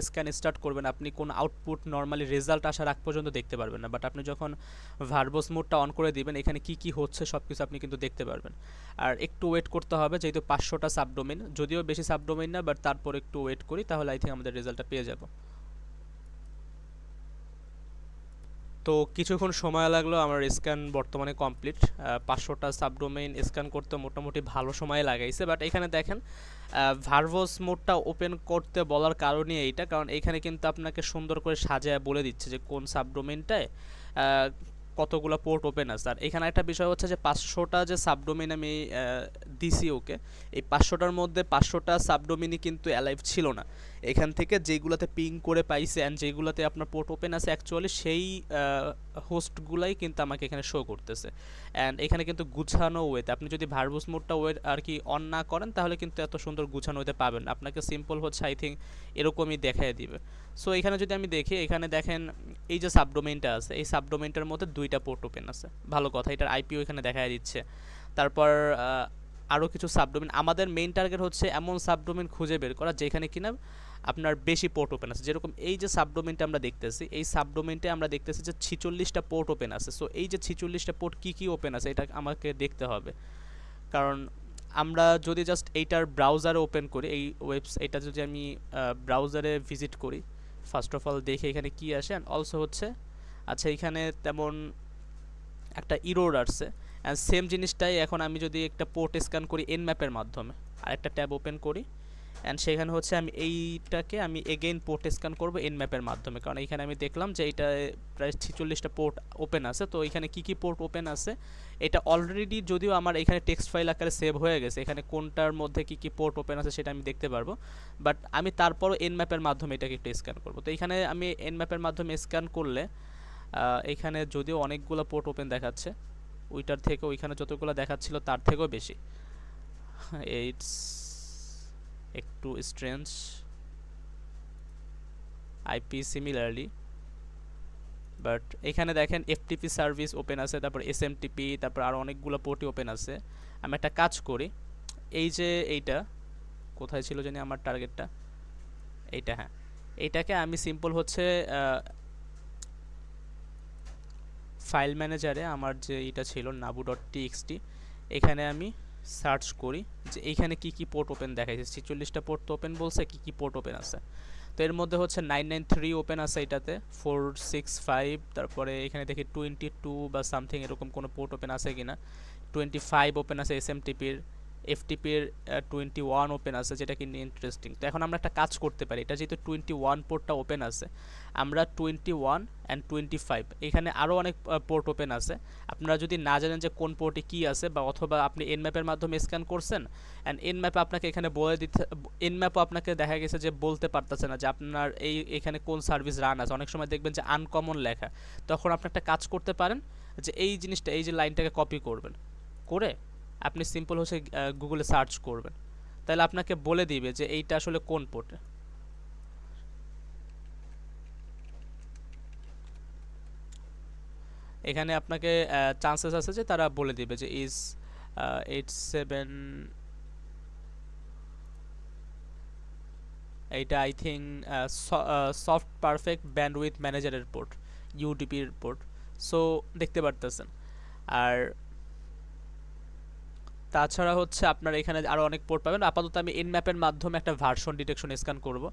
স্ক্যান স্টার্ট করবেন আপনি কোন আউটপুট নর্মালি রেজাল্ট আসার আগ পর্যন্ত দেখতে পারবেন না, বাট আপনি যখন ভার্বোস মোডটা অন করে দিবেন এখানে কি কি হচ্ছে সব কিছু আপনি কিন্তু দেখতে পারবেন। আর একটু ওয়েট করতে হবে, যেহেতু 500টা সাবডোমেইন, যদিও বেশি সাবডোমেইন না, বাট তারপর একটু ওয়েট করি, তাহলে আই থিঙ্ক আমাদের রেজাল্টটা পেয়ে যাব। তো কিছুক্ষণ সময় লাগলো, আমার স্ক্যান বর্তমানে কমপ্লিট। 500টা সাবডোমেইন স্ক্যান করতে মোটামুটি ভালো সময় লাগাইছে, বাট এখানে দেখেন ভার্বোস মোডটা ওপেন করতে বলার কারণই এইটা, কারণ এখানে কিন্তু আপনাকে সুন্দর করে সাজায় বলে দিচ্ছে যে কোন সাবডোমেইনটায় কতগুলো পোর্ট ওপেন আছে। আর এখানে একটা বিষয় হচ্ছে যে 500টা যে সাবডোমেইন আমি দিছি ওকে, এই 500টার মধ্যে 500টা সাবডোমেইনই কিন্তু অ্যালাইভ ছিল না। এখান থেকে যেগুলোতে পিং করে পাইছে অ্যান্ড যেগুলোতে আপনার পোর্ট ওপেন আছে অ্যাকচুয়ালি সেই হোস্টগুলাই কিন্তু আমাকে এখানে শো করতেছে। অ্যান্ড এখানে কিন্তু গুছানো ওয়েতে, আপনি যদি ভার্বোস মোডটা ওয়ে আর কি অন না করেন তাহলে কিন্তু এত সুন্দর গুছানো ওয়েতে পাবেন না, আপনাকে সিম্পল হচ্ছে আই থিঙ্ক এরকমই দেখাই দিবে। সো এখানে যদি আমি দেখি, এখানে দেখেন এই যে সাবডোমেইনটা আছে, এই সাবডোমেইনটার মধ্যে 2টা পোর্ট ওপেন আছে, ভালো কথা, এটার আইপিও এখানে দেখাই দিচ্ছে। তারপর আরও কিছু সাবডোমেইন, আমাদের মেইন টার্গেট হচ্ছে এমন সাবডোমেইন খুঁজে বের করা যেখানে কিনা আপনার বেশি পোর্ট ওপেন আছে। যেরকম এই যে সাবডোমেইনটা আমরা দেখতেছি, এই সাবডোমেইনটা আমরা দেখতেছি যে 46টা পোর্ট ওপেন আছে। সো এই যে 46টা পোর্ট কী কী ওপেন আছে এটা আমাকে দেখতে হবে, কারণ আমরা যদি জাস্ট এইটার ব্রাউজারে ওপেন করি, এই এটা যদি আমি ব্রাউজারে ভিজিট করি, ফার্স্ট অফ অল দেখি এখানে কি আসে, অ্যান্ড অলসো হচ্ছে আচ্ছা এখানে তেমন একটা ইরোর আসছে। অ্যান্ড সেম জিনিসটাই এখন আমি যদি একটা পোর্ট স্ক্যান করি এন ম্যাপের মাধ্যমে, আরেকটা ট্যাব ওপেন করি, অ্যান্ড সেখানে হচ্ছে আমি এইটাকে আমি এগেইন পোর্ট স্ক্যান করবো এন ম্যাপের মাধ্যমে, কারণ এখানে আমি দেখলাম যে এটা প্রায় 46টা পোর্ট ওপেন আছে। তো এখানে কি কি পোর্ট ওপেন আছে এটা অলরেডি যদিও আমার এখানে টেক্সট ফাইল আকারে সেভ হয়ে গেছে, এখানে কোনটার মধ্যে কি কি পোর্ট ওপেন আছে সেটা আমি দেখতে পারবো, বাট আমি তারপরও এন ম্যাপের মাধ্যমে এটাকে একটু স্ক্যান করবো। তো এখানে আমি এন ম্যাপের মাধ্যমে স্ক্যান করলে এখানে যদিও অনেকগুলো পোর্ট ওপেন দেখাচ্ছে, ওইটার থেকে ওইখানে যতগুলো দেখাচ্ছিল তার থেকেও বেশি। ইটস একটু স্ট্রেঞ্জ। আইপি সিমিলারলি, বাট এখানে দেখেন এফটিপি সার্ভিস ওপেন আছে, তারপর এসএমটিপি, তারপর আরও অনেকগুলো পোর্টই ওপেন আছে। আমি একটা কাজ করি, এই যে এইটা কোথায় ছিল জানি আমার টার্গেটটা, এইটা, হ্যাঁ এইটাকে আমি সিম্পল হচ্ছে ফাইল ম্যানেজারে আমার যে এইটা ছিল nabu.txt, এখানে আমি সার্চ করি যে এইখানে কি কি পোর্ট ওপেন দেখাইছে। 46টা পোর্ট তো ওপেন বলছে, কি কি পোর্ট ওপেন আছে। তো এর মধ্যে হচ্ছে 993 ওপেন আছে এটাতে, 465, তারপরে এখানে দেখি 22 বা সামথিং এরকম কোনো পোর্ট ওপেন আছে কিনা, 25 ওপেন আছে এসএমটিপির, এফটিপির 21 ওপেন আছে, যেটা কিন্তু ইন্টারেস্টিং। তো এখন আমরা একটা কাজ করতে পারি, এটা যেহেতু 21 পোর্টটা ওপেন আছে, আমরা 21 অ্যান্ড 25 এখানে আরও অনেক পোর্ট ওপেন আছে। আপনারা যদি না জানেন যে কোন পোর্টে কী আছে, বা অথবা আপনি এন ম্যাপের মাধ্যমে স্ক্যান করছেন অ্যান্ড এন ম্যাপে আপনাকে এখানে বলে দিতে, এন ম্যাপও আপনাকে দেখা গেছে যে বলতে পারতেছে না যে আপনার এখানে কোন সার্ভিস রান আছে, অনেক সময় দেখবেন যে আনকমন লেখা। তখন আপনি একটা কাজ করতে পারেন যে এই জিনিসটা, এই যে লাইনটাকে কপি করবেন, করে আপনি সিম্পল হচ্ছে গুগলে সার্চ করবেন, তাহলে আপনাকে বলে দিবে যে এইটা আসলে কোন পোর্টে। এখানে আপনাকে চান্সেস আছে যে তারা বলে দিবে যে ইজ 87, এইটা I think soft perfect bandwidth ম্যানেজারের পোর্ট, ইউডিপির পোর্ট। সো দেখতে পারতেছেন। আর তাছাড়া হচ্ছে আপনার এখানে আরও অনেক পোর্ট পাবেন। আপাতত আমি এন ম্যাপের মাধ্যমে একটা ভার্সন ডিটেকশন স্ক্যান করব,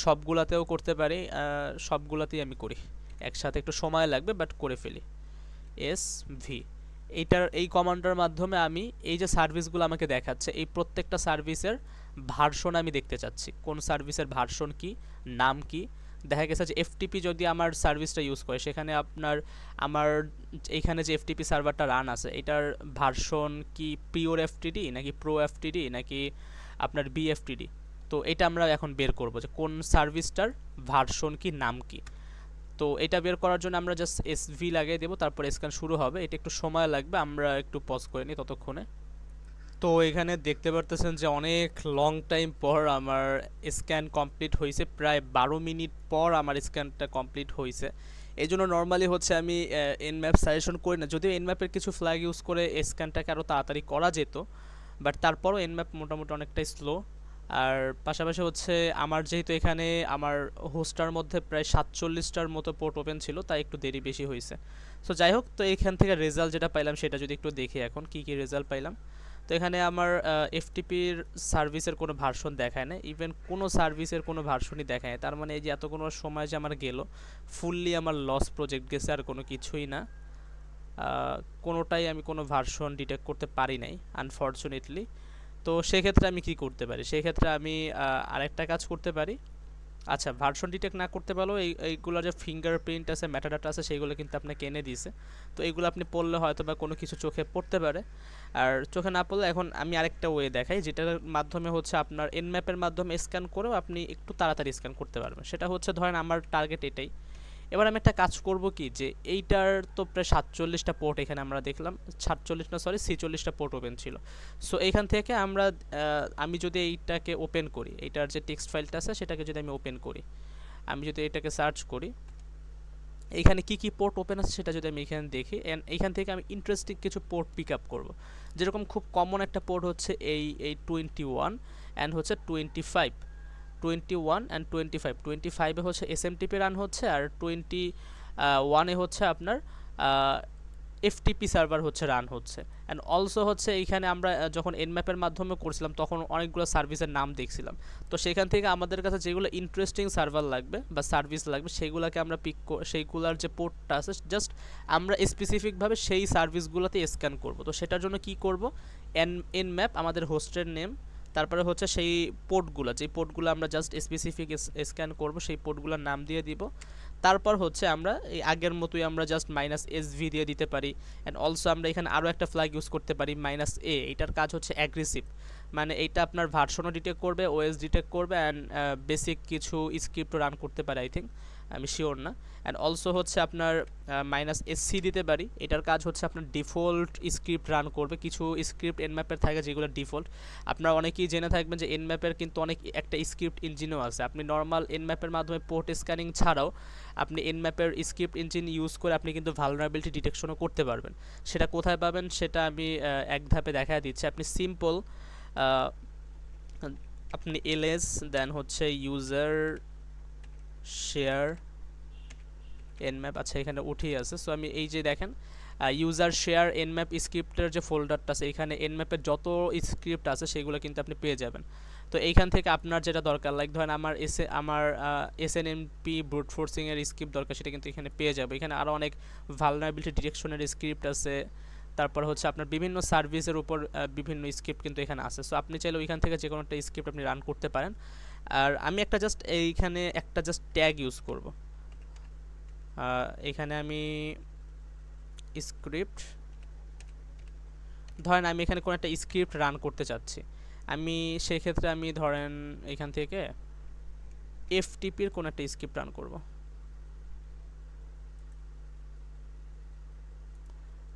সবগুলাতেও করতে পারি, সবগুলাতেই আমি করি একসাথে, একটু সময় লাগবে বাট করে ফেলি। এসভি এইটার এই কমান্ডের মাধ্যমে আমি এই যে সার্ভিসগুলো আমাকে দেখাচ্ছে, এই প্রত্যেকটা সার্ভিসের ভার্সন আমি দেখতে চাচ্ছি, কোন সার্ভিসের ভার্সন কি, নাম কি। দেখা গেছে যে এফটিপি যদি আমার সার্ভিসটা ইউজ করে, সেখানে আপনার আমার এইখানে যে এফটিপি সার্ভারটা রান আছে এটার ভার্সন কি পিওর এফটিডি নাকি প্রো এফটিডি নাকি আপনার বিএফটিডি। তো এটা আমরা এখন বের করব যে কোন সার্ভিসটার ভার্সন কি, নাম কি। তো এটা বের করার জন্য আমরা জাস্ট এসভি লাগিয়ে দেবো, তারপর স্ক্যান শুরু হবে। এটা একটু সময় লাগবে, আমরা একটু পজ করে নিই ততক্ষণে। তো এখানে দেখতে পারতেছেন যে অনেক লং টাইম পর আমার স্ক্যান কমপ্লিট হয়েছে, প্রায় 12 মিনিট পর আমার স্ক্যানটা কমপ্লিট হয়েছে। এই জন্য নর্মালি হচ্ছে আমি এন ম্যাপ সাজেশন করি না, যদিও এন ম্যাপের কিছু ফ্ল্যাগ ইউজ করে স্ক্যানটাকে আরও তাড়াতাড়ি করা যেত, বাট তারপরও এন ম্যাপ মোটামুটি অনেকটাই স্লো। আর পাশাপাশি হচ্ছে আমার যেহেতু এখানে আমার হোস্টার মধ্যে প্রায় 47টার মতো পোর্ট ওপেন ছিল, তাই একটু দেরি বেশি হয়েছে। সো যাই হোক, তো এখান থেকে রেজাল্ট যেটা পাইলাম সেটা যদি একটু দেখি এখন কি কি রেজাল্ট পাইলাম। তো এখানে আমার এফটিপির সার্ভিসের কোনো ভার্সন দেখায় না, ইভেন কোনো সার্ভিসের কোনো ভার্সনই দেখায় না। তার মানে এই যে এত কোনো সময় যে আমার গেল, ফুললি আমার লস প্রজেক্ট গেছে, আর কোনো কিছুই না। কোনোটাই আমি কোনো ভার্সন ডিটেক্ট করতে পারি নাই আনফর্চুনেটলি। তো সেক্ষেত্রে আমি কি করতে পারি, সেক্ষেত্রে আমি আরেকটা কাজ করতে পারি। আচ্ছা, ভার্সন ডিটেক্ট না করতে পারলেও এইগুলো যে ফিঙ্গারপ্রিন্ট আছে, মেটাডাটা আছে, সেইগুলো কিন্তু আপনাকে এনে দিয়েছে। তো এইগুলো আপনি পড়লে হয়তো বা কোনো কিছু চোখে পড়তে পারে, আর চোখে না পড়লে এখন আমি আরেকটা ওয়ে দেখাই, যেটার মাধ্যমে হচ্ছে আপনার এন ম্যাপের মাধ্যমে স্ক্যান করেও আপনি একটু তাড়াতাড়ি স্ক্যান করতে পারবেন। সেটা হচ্ছে ধরেন আমার টার্গেট এটাই, এবার আমি একটা কাজ করব কি, যে এইটার তো প্রায় 47টা পোর্ট এখানে আমরা দেখলাম, 47 না সরি 46টা পোর্ট ওপেন ছিল। সো এইখান থেকে আমরা আমি যদি এইটাকে ওপেন করি, এইটার যে টেক্সট ফাইলটা আছে সেটাকে যদি আমি ওপেন করি, আমি যদি এটাকে সার্চ করি, এইখানে কি কি পোর্ট ওপেন আছে সেটা যদি আমি এখানে দেখি, অ্যান্ড এইখান থেকে আমি ইন্টারেস্টিং কিছু পোর্ট পিক আপ করবো। যেরকম খুব কমন একটা পোর্ট হচ্ছে এই 21 অ্যান্ড হচ্ছে 25, 21 অ্যান্ড 25, 25-এ হচ্ছে এসএমটিপি রান হচ্ছে, আর 21-এ হচ্ছে আপনার এফটিপি সার্ভার হচ্ছে রান হচ্ছে। অ্যান্ড অলসো হচ্ছে এইখানে আমরা যখন এনম্যাপের মাধ্যমে করছিলাম তখন অনেকগুলো সার্ভিসের নাম দেখছিলাম। তো সেখান থেকে আমাদের কাছে যেগুলো ইন্টারেস্টিং সার্ভার লাগবে বা সার্ভিস লাগবে সেগুলোকে আমরা সেইগুলোর যে পোর্টটা আছে জাস্ট আমরা স্পেসিফিকভাবে সেই সার্ভিসগুলোতে স্ক্যান করব। তো সেটার জন্য কি করব, এনম্যাপ আমাদের হোস্টের নেম, তারপরে হচ্ছে সেই পোর্টগুলো, যে পোর্টগুলো আমরা জাস্ট স্পেসিফিক স্ক্যান করব সেই পোর্টগুলোর নাম দিয়ে দিব। তারপর হচ্ছে আমরা এই আগের মতোই আমরা জাস্ট -sv দিয়ে দিতে পারি। অ্যান্ড অলসো আমরা এখানে আরও একটা ফ্ল্যাগ ইউজ করতে পারি -a। এটার কাজ হচ্ছে অ্যাগ্রেসিভ, মানে এইটা আপনার ভার্সনও ডিটেক্ট করবে, ওএস ডিটেক্ট করবে, অ্যান্ড বেসিক কিছু স্ক্রিপ্টও রান করতে পারে আই থিঙ্ক, আমি শিওর না। অ্যান্ড অলসো হচ্ছে আপনার -sc দিতে পারি, এটার কাজ হচ্ছে আপনার ডিফল্ট স্ক্রিপ্ট রান করবে। কিছু স্ক্রিপ্ট এনম্যাপের থাকে যেগুলো ডিফল্ট। আপনারা অনেকেই জেনে থাকবেন যে এনম্যাপের কিন্তু অনেক একটা স্ক্রিপ্ট ইঞ্জিনও আছে। আপনি নর্মাল এনম্যাপের মাধ্যমে পোর্ট স্ক্যানিং ছাড়াও আপনি এনম্যাপের স্ক্রিপ্ট ইঞ্জিন ইউজ করে আপনি কিন্তু ভালনারেবিলিটি ডিটেকশনও করতে পারবেন। সেটা কোথায় পাবেন সেটা আমি এক ধাপে দেখা দিচ্ছি। আপনি সিম্পল আপনি এলএস দেন হচ্ছে ইউজার শেয়ার এনম্যাপ, আচ্ছা এখানে উঠেই আছে। সো আমি এই যে দেখেন ইউজার শেয়ার এনম্যাপ স্ক্রিপ্টের যে ফোল্ডারটা আছে এখানে এনম্যাপের যত স্ক্রিপ্ট আছে সেগুলো কিন্তু আপনি পেয়ে যাবেন। তো এইখান থেকে আপনার যেটা দরকার, লাইক ধরেন আমার এসএনএমপি ব্রুট ফোর্সিংয়ের স্ক্রিপ্ট দরকার, সেটা কিন্তু এখানে পেয়ে যাবে। এখানে আরও অনেক ভালনারেবিলিটি ডিটেকশনের স্ক্রিপ্ট আছে, তারপর হচ্ছে আপনার বিভিন্ন সার্ভিসের উপর বিভিন্ন স্ক্রিপ্ট কিন্তু এখানে আছে। সো আপনি চাইলে ওইখান থেকে যে কোনো একটা স্ক্রিপ্ট আপনি রান করতে পারেন। আর আমি একটা জাস্ট এইখানে একটা জাস্ট ট্যাগ ইউজ করব। এখানে আমি স্ক্রিপ্ট, ধরেন আমি এখানে কোনো একটা স্ক্রিপ্ট রান করতে চাচ্ছি, আমি সেই ক্ষেত্রে আমি ধরেন এখান থেকে এফটিপির কোনো একটা স্ক্রিপ্ট রান করব।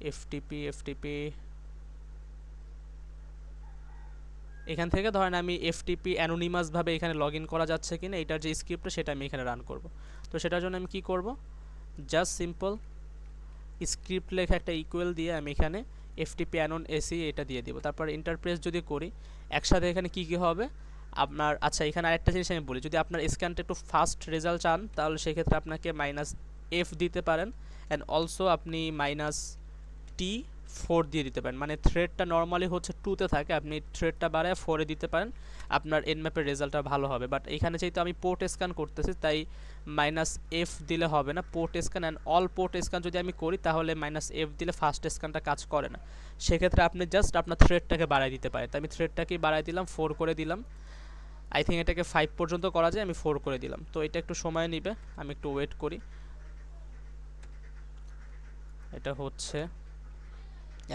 এফটিপি এখান থেকে ধরেন আমি এফটিপি অ্যানোনিমাসভাবে এখানে লগ ইন করা যাচ্ছে কিনা এটার যে স্ক্রিপ্টটা সেটা আমি এখানে রান করব। তো সেটার জন্য আমি কি করব, জাস্ট সিম্পল স্ক্রিপ্ট লেখা একটা ইকুয়াল দিয়ে আমি এখানে এফটিপি অ্যানোন এসি এটা দিয়ে দিব। তারপর ইন্টারপ্রেস যদি করি একসাথে এখানে কি কি হবে আপনার, আচ্ছা এখানে আরেকটা জিনিস আমি বলি, যদি আপনার স্ক্যানটা একটু ফাস্ট রেজাল্ট চান তাহলে সেক্ষেত্রে আপনাকে -f দিতে পারেন। অ্যান্ড অলসো আপনি -t4 দিয়ে দিতে পারেন, মানে থ্রেডটা নর্মালি হচ্ছে 2তে থাকে, আপনি থ্রেডটা বাড়ায় 4-এ দিতে পারেন, আপনার এনম্যাপের রেজাল্টটা ভালো হবে। বাট এখানে যেহেতু আমি পোর্ট স্ক্যান করতেছি তাই -f দিলে হবে না, port scan and all port scan যদি আমি করি তাহলে -f দিলে ফার্স্ট স্ক্যানটা কাজ করে না। সেক্ষেত্রে আপনি জাস্ট আপনার থ্রেডটাকে বাড়ায় দিতে পারেন। তাই আমি থ্রেডটাকেই বাড়ায় দিলাম, 4 করে দিলাম। আই থিঙ্ক এটাকে 5 পর্যন্ত করা যায়, আমি 4 করে দিলাম। তো এটা একটু সময় নেবে, আমি একটু ওয়েট করি। এটা হচ্ছে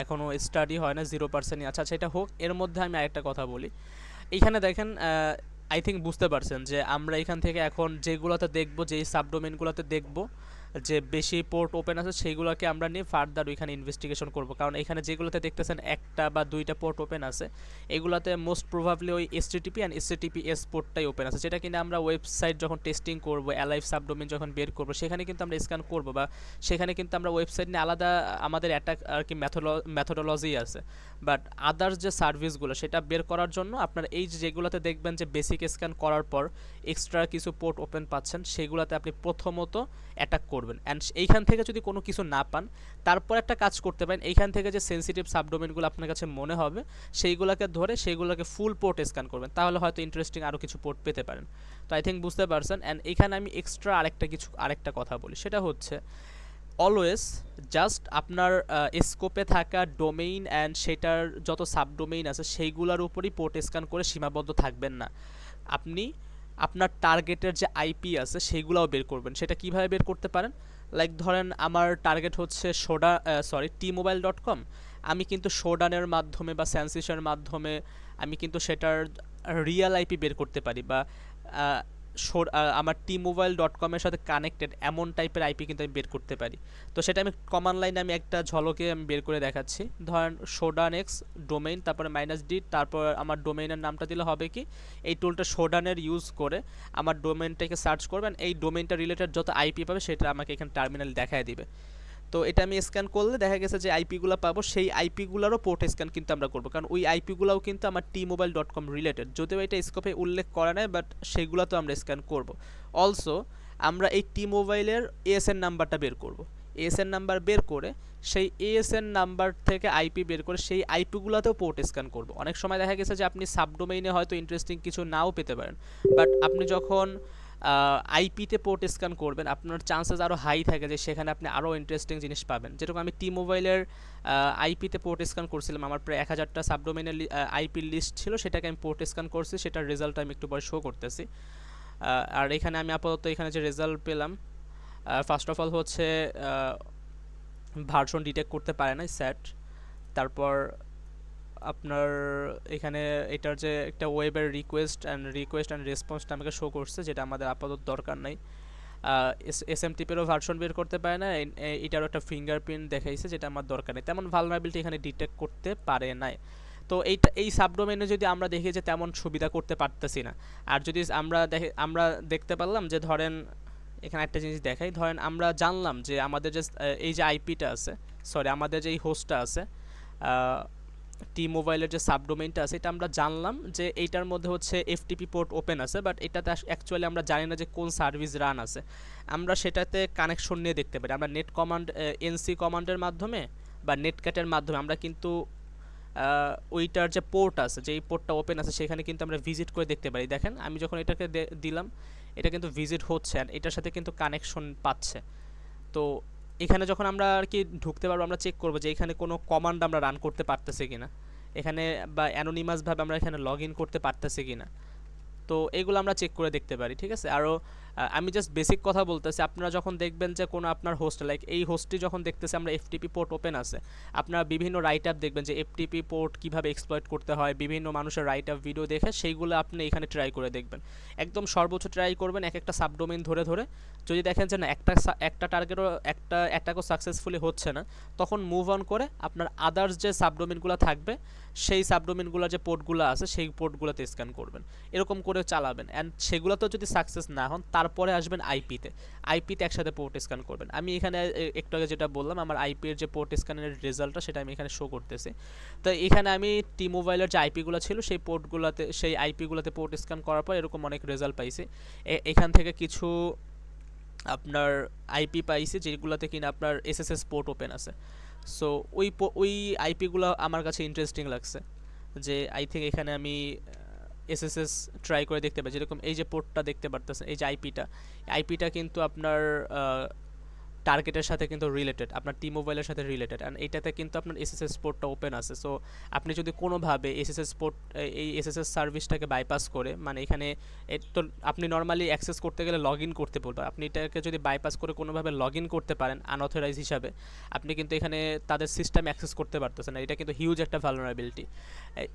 এখনও স্টাডি হয় না, 0%। আচ্ছা আচ্ছা এটা হোক। এর মধ্যে আমি আরেকটা কথা বলি, এইখানে দেখেন আই থিঙ্ক বুঝতে পারছেন যে আমরা এখান থেকে এখন যেগুলোতে দেখব, যেই সাবডোমেনগুলোতে দেখব যে বেশি পোর্ট ওপেন আছে সেইগুলোকে আমরা নিয়ে ফার্দার ওইখানে ইনভেস্টিগেশন করব। কারণ এখানে যেগুলোতে দেখতেছেন একটা বা দুইটা পোর্ট ওপেন আছে এগুলোতে মোস্ট প্রবাবলি ওই এসটিটিপি অ্যান্ড এসটিটিপিএস পোর্টটাই ওপেন আছে, যেটা কিনা আমরা ওয়েবসাইট যখন টেস্টিং করব, অ্যালাইভ সাবডোমেন যখন বের করব সেখানে কিন্তু আমরা স্ক্যান করব, বা সেখানে কিন্তু আমরা ওয়েবসাইট নিয়ে আলাদা আমাদের অ্যাটাক আর কি মেথোডোলজি আছে। বাট আদার্স যে সার্ভিসগুলো সেটা বের করার জন্য আপনার এই যেগুলোতে দেখবেন যে বেসিক স্ক্যান করার পর এক্সট্রা কিছু পোর্ট ওপেন পাচ্ছেন সেগুলোতে আপনি প্রথমত অ্যাটাক করবেন। অ্যান্ড এইখান থেকে যদি কোনো কিছু না পান তারপর একটা কাজ করতে পারেন, এইখান থেকে যে সেন্সিটিভ সাবডোমেনগুলো আপনার কাছে মনে হবে সেইগুলোকে ধরে সেইগুলোকে ফুল পোর্ট স্ক্যান করবেন, তাহলে হয়তো ইন্টারেস্টিং আরও কিছু পোর্ট পেতে পারেন। তো আই থিঙ্ক বুঝতে পারছেন। অ্যান্ড এইখানে আমি এক্সট্রা আরেকটা কথা বলি, সেটা হচ্ছে অলওয়েজ জাস্ট আপনার স্কোপে থাকা ডোমেইন অ্যান্ড সেটার যত সাবডোমেইন আছে সেইগুলোর উপরই পোর্ট স্ক্যান করে সীমাবদ্ধ থাকবেন না। আপনি আপনার টার্গেটের যে আইপি আছে সেইগুলোও বের করবেন। সেটা কিভাবে বের করতে পারেন, লাইক ধরেন আমার টার্গেট হচ্ছে T-Mobile.com, আমি কিন্তু শোডানের মাধ্যমে বা সেন্সেশনের মাধ্যমে আমি কিন্তু সেটার রিয়েল আইপি বের করতে পারি, বা আমার T-Mobile.com এর সাথে কানেক্টেড এমন টাইপের আইপি কিন্তু আমি বের করতে পারি। তো সেটা আমি কমান্ড লাইনে আমি একটা ঝলকে আমি বের করে দেখাচ্ছি। ধরেন শোডানেক্স ডোমেইন, তারপরে -d, তারপর আমার ডোমেইনের নামটা দিলে হবে কি, এই টুলটা শোডানের ইউজ করে আমার ডোমেইনটাকে সার্চ করবেন, এই ডোমেইনটা রিলেটেড যত আইপি পাবে সেটা আমাকে এখানে টার্মিনাল দেখায় দিবে। তো এটা আমি স্ক্যান করলে দেখা গেছে যে আইপিগুলো পাবো, সেই আইপিগুলোরও পোর্ট স্ক্যান কিন্তু আমরা করবো, কারণ ওই আইপিগুলোও কিন্তু আমার T-Mobile.com রিলেটেড, যদিও এটা স্কোপে উল্লেখ করা নেই, বাট সেগুলো তো আমরা স্ক্যান করব। অলসো আমরা এই T-Mobile-এর এএসএন নাম্বারটা বের করব। এএসএন নাম্বার বের করে সেই এএসএন নাম্বার থেকে আইপি বের করে সেই আইপিগুলোতেও পোর্ট স্ক্যান করব। অনেক সময় দেখা গেছে যে আপনি সাবডোমেইনে হয়তো ইন্টারেস্টিং কিছু নাও পেতে পারেন, বাট আপনি যখন আইপিতে পোর্ট স্ক্যান করবেন আপনার চান্সেস আরও হাই থাকে যে সেখানে আপনি আরও ইন্টারেস্টিং জিনিস পাবেন। যেরকম আমি টি মোবাইলের আইপিতে পোর্ট স্ক্যান করছিলাম, আমার প্রায় 1000টা সাবডোমেইনের আইপির লিস্ট ছিল, সেটাকে আমি পোর্ট স্ক্যান করছি, সেটার রেজাল্ট আমি একটু পরে শো করতেছি। আর এখানে আমি আপাতত এখানে যে রেজাল্ট পেলাম, ফার্স্ট অফ অল হচ্ছে ভার্সন ডিটেক্ট করতে পারে না স্যাট। তারপর আপনার এখানে এটার যে একটা ওয়েবের রিকোয়েস্ট অ্যান্ড রেসপন্সটা আমাকে শো করছে, যেটা আমাদের আপাতত দরকার নাই। এসএমটিপিরও ভার্সন বের করতে পারে না, এটারও একটা ফিঙ্গারপ্রিন্ট দেখাইছে, যেটা আমার দরকার নেই। তেমন ভালনারেবিলিটি এখানে ডিটেক্ট করতে পারে নাই। তো এই সাবডোমেনে যদি আমরা দেখি যে তেমন সুবিধা করতে পারতেছি না, আর যদি আমরা দেখতে পারলাম যে ধরেন এখানে একটা জিনিস দেখাই, ধরেন আমরা জানলাম যে আমাদের যে এই যে আইপিটা আছে, সরি আমাদের যে এই হোস্টটা আছে, টি মোবাইলের যে সাবডোমেইনটা আছে, এটা আমরা জানলাম যে এইটার মধ্যে হচ্ছে এফটিপি পোর্ট ওপেন আছে, বাট এটাতে অ্যাকচুয়ালি আমরা জানি না যে কোন সার্ভিস রান আছে। আমরা সেটাতে কানেকশন নিয়ে দেখতে পারি, আমরা নেট কমান্ড এনসি কমান্ডের মাধ্যমে বা নেটক্যাটের মাধ্যমে আমরা কিন্তু ওইটার যে পোর্ট আছে, যেই পোর্টটা ওপেন আছে সেখানে কিন্তু আমরা ভিজিট করে দেখতে পারি। দেখেন আমি যখন এটাকে দিলাম, এটা কিন্তু ভিজিট হচ্ছে আর এটার সাথে কিন্তু কানেকশন পাচ্ছে। তো এখানে যখন আমরা আর কি ঢুকতে পারবো, আমরা চেক করবো যে এখানে কোনো কমান্ড আমরা রান করতে পারতেছি কিনা, এখানে বা অ্যানোনিমাসভাবে আমরা এখানে লগ ইন করতে পারতেছি কিনা। তো এগুলো আমরা চেক করে দেখতে পারি, ঠিক আছে। আরও আমি জাস্ট বেসিক কথা বলতেছি, আপনারা যখন দেখবেন যে কোনো আপনার হোস্ট, লাইক এই হোস্টটি যখন দেখতেছে আমরা এফটিপি পোর্ট ওপেন আছে, আপনারা বিভিন্ন রাইট আপ দেখবেন যে এফটিপি পোর্ট কীভাবে এক্সপ্লয়েট করতে হয়, বিভিন্ন মানুষের রাইট আপ ভিডিও দেখে সেইগুলো আপনি এখানে ট্রাই করে দেখবেন। একদম সর্বোচ্চ ট্রাই করবেন একটা সাবডোমেইন ধরে ধরে। যদি দেখেন যে না একটা টার্গেটও একটা অ্যাটাকও সাকসেসফুলি হচ্ছে না, তখন মুভ অন করে আপনার আদার্স যে সাবডোমেইনগুলো থাকবে সেই সাবডোমেইনগুলোর যে পোর্টগুলো আছে সেই পোর্টগুলোতে স্ক্যান করবেন, এরকম করে চালাবেন। অ্যান্ড সেগুলোতেও যদি সাকসেস না হন তারপরে আসবেন আইপিতে একসাথে পোর্ট স্ক্যান করবেন। আমি এখানে একটু আগে যেটা বললাম, আমার আইপির যে পোর্ট স্ক্যানের রেজাল্টটা সেটা আমি এখানে শো করতেছি। তো এখানে আমি টি মোবাইলের যে আইপিগুলো ছিল সেই আইপিগুলোতে পোর্ট স্ক্যান করার পর এরকম অনেক রেজাল্ট পাইছি। এখান থেকে কিছু আপনার আইপি পাইছি যেগুলোতে কিনা আপনার এসএসএস পোর্ট ওপেন আছে। সো ওই আইপিগুলো আমার কাছে ইন্টারেস্টিং লাগছে, যে আই থিঙ্ক এখানে আমি এসএসএস ট্রাই করে দেখতে পাই। যেরকম এই যে পোর্টটা দেখতে পারতেছেন, এই যে আইপিটা কিন্তু আপনার টার্গেটের সাথে কিন্তু রিলেটেড, আপনার টি মোবাইলের সাথে রিলেটেড, অ্যান্ড এইটাতে কিন্তু আপনার এসএসএস পোর্টটা ওপেন আছে। সো আপনি যদি কোনোভাবে এই এসএসএস সার্ভিসটাকে বাইপাস করে, মানে এখানে তো আপনি নর্মালি অ্যাক্সেস করতে গেলে লগ ইন করতে বলবেন, আপনি এটাকে যদি বাইপাস করে কোনোভাবে লগ ইন করতে পারেন আনঅথরাইজ হিসাবে, আপনি কিন্তু এখানে তাদের সিস্টেম অ্যাক্সেস করতে পারতেছেন না। এটা কিন্তু হিউজ একটা ভালনারেবিলিটি।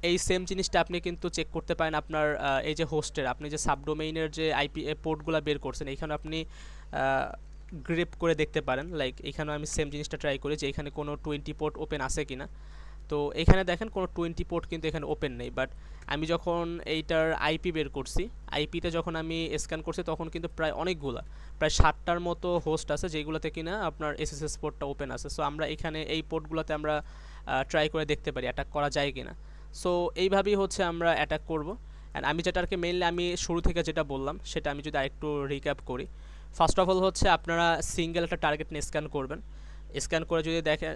এই সেম জিনিসটা আপনি কিন্তু চেক করতে পারেন আপনার এই যে হোস্টের, আপনি যে সাবডোমেইনের যে আইপি পোর্টগুলো বের করছেন, এইখানে আপনি গ্রেপ করে দেখতে পারেন। লাইক এখানে আমি সেম জিনিসটা ট্রাই করি যে এখানে কোনো 20 পোর্ট ওপেন আছে কিনা। তো এখানে দেখেন কোনো 20 পোর্ট কিন্তু এখানে ওপেন নেই, বাট আমি যখন এইটার আইপি বের করছি, আইপিতে যখন আমি স্ক্যান করছি তখন কিন্তু প্রায় 7টার মতো হোস্ট আছে যেগুলোতে কিনা আপনার এসএসএস পোর্টটা ওপেন আছে। সো আমরা এখানে এই পোর্টগুলোতে আমরা ট্রাই করে দেখতে পারি অ্যাটাক করা যায় কিনা। সো এইভাবেই হচ্ছে আমরা অ্যাটাক করব। অ্যান্ড আমি যেটাকে মেইনলি আমি শুরু থেকে যেটা বললাম সেটা আমি যদি আরেকটু রিক্যাপ করি, ফার্স্ট অফ অল হচ্ছে আপনারা সিঙ্গেল একটা টার্গেট নিয়ে স্ক্যান করবেন। স্ক্যান করে যদি দেখেন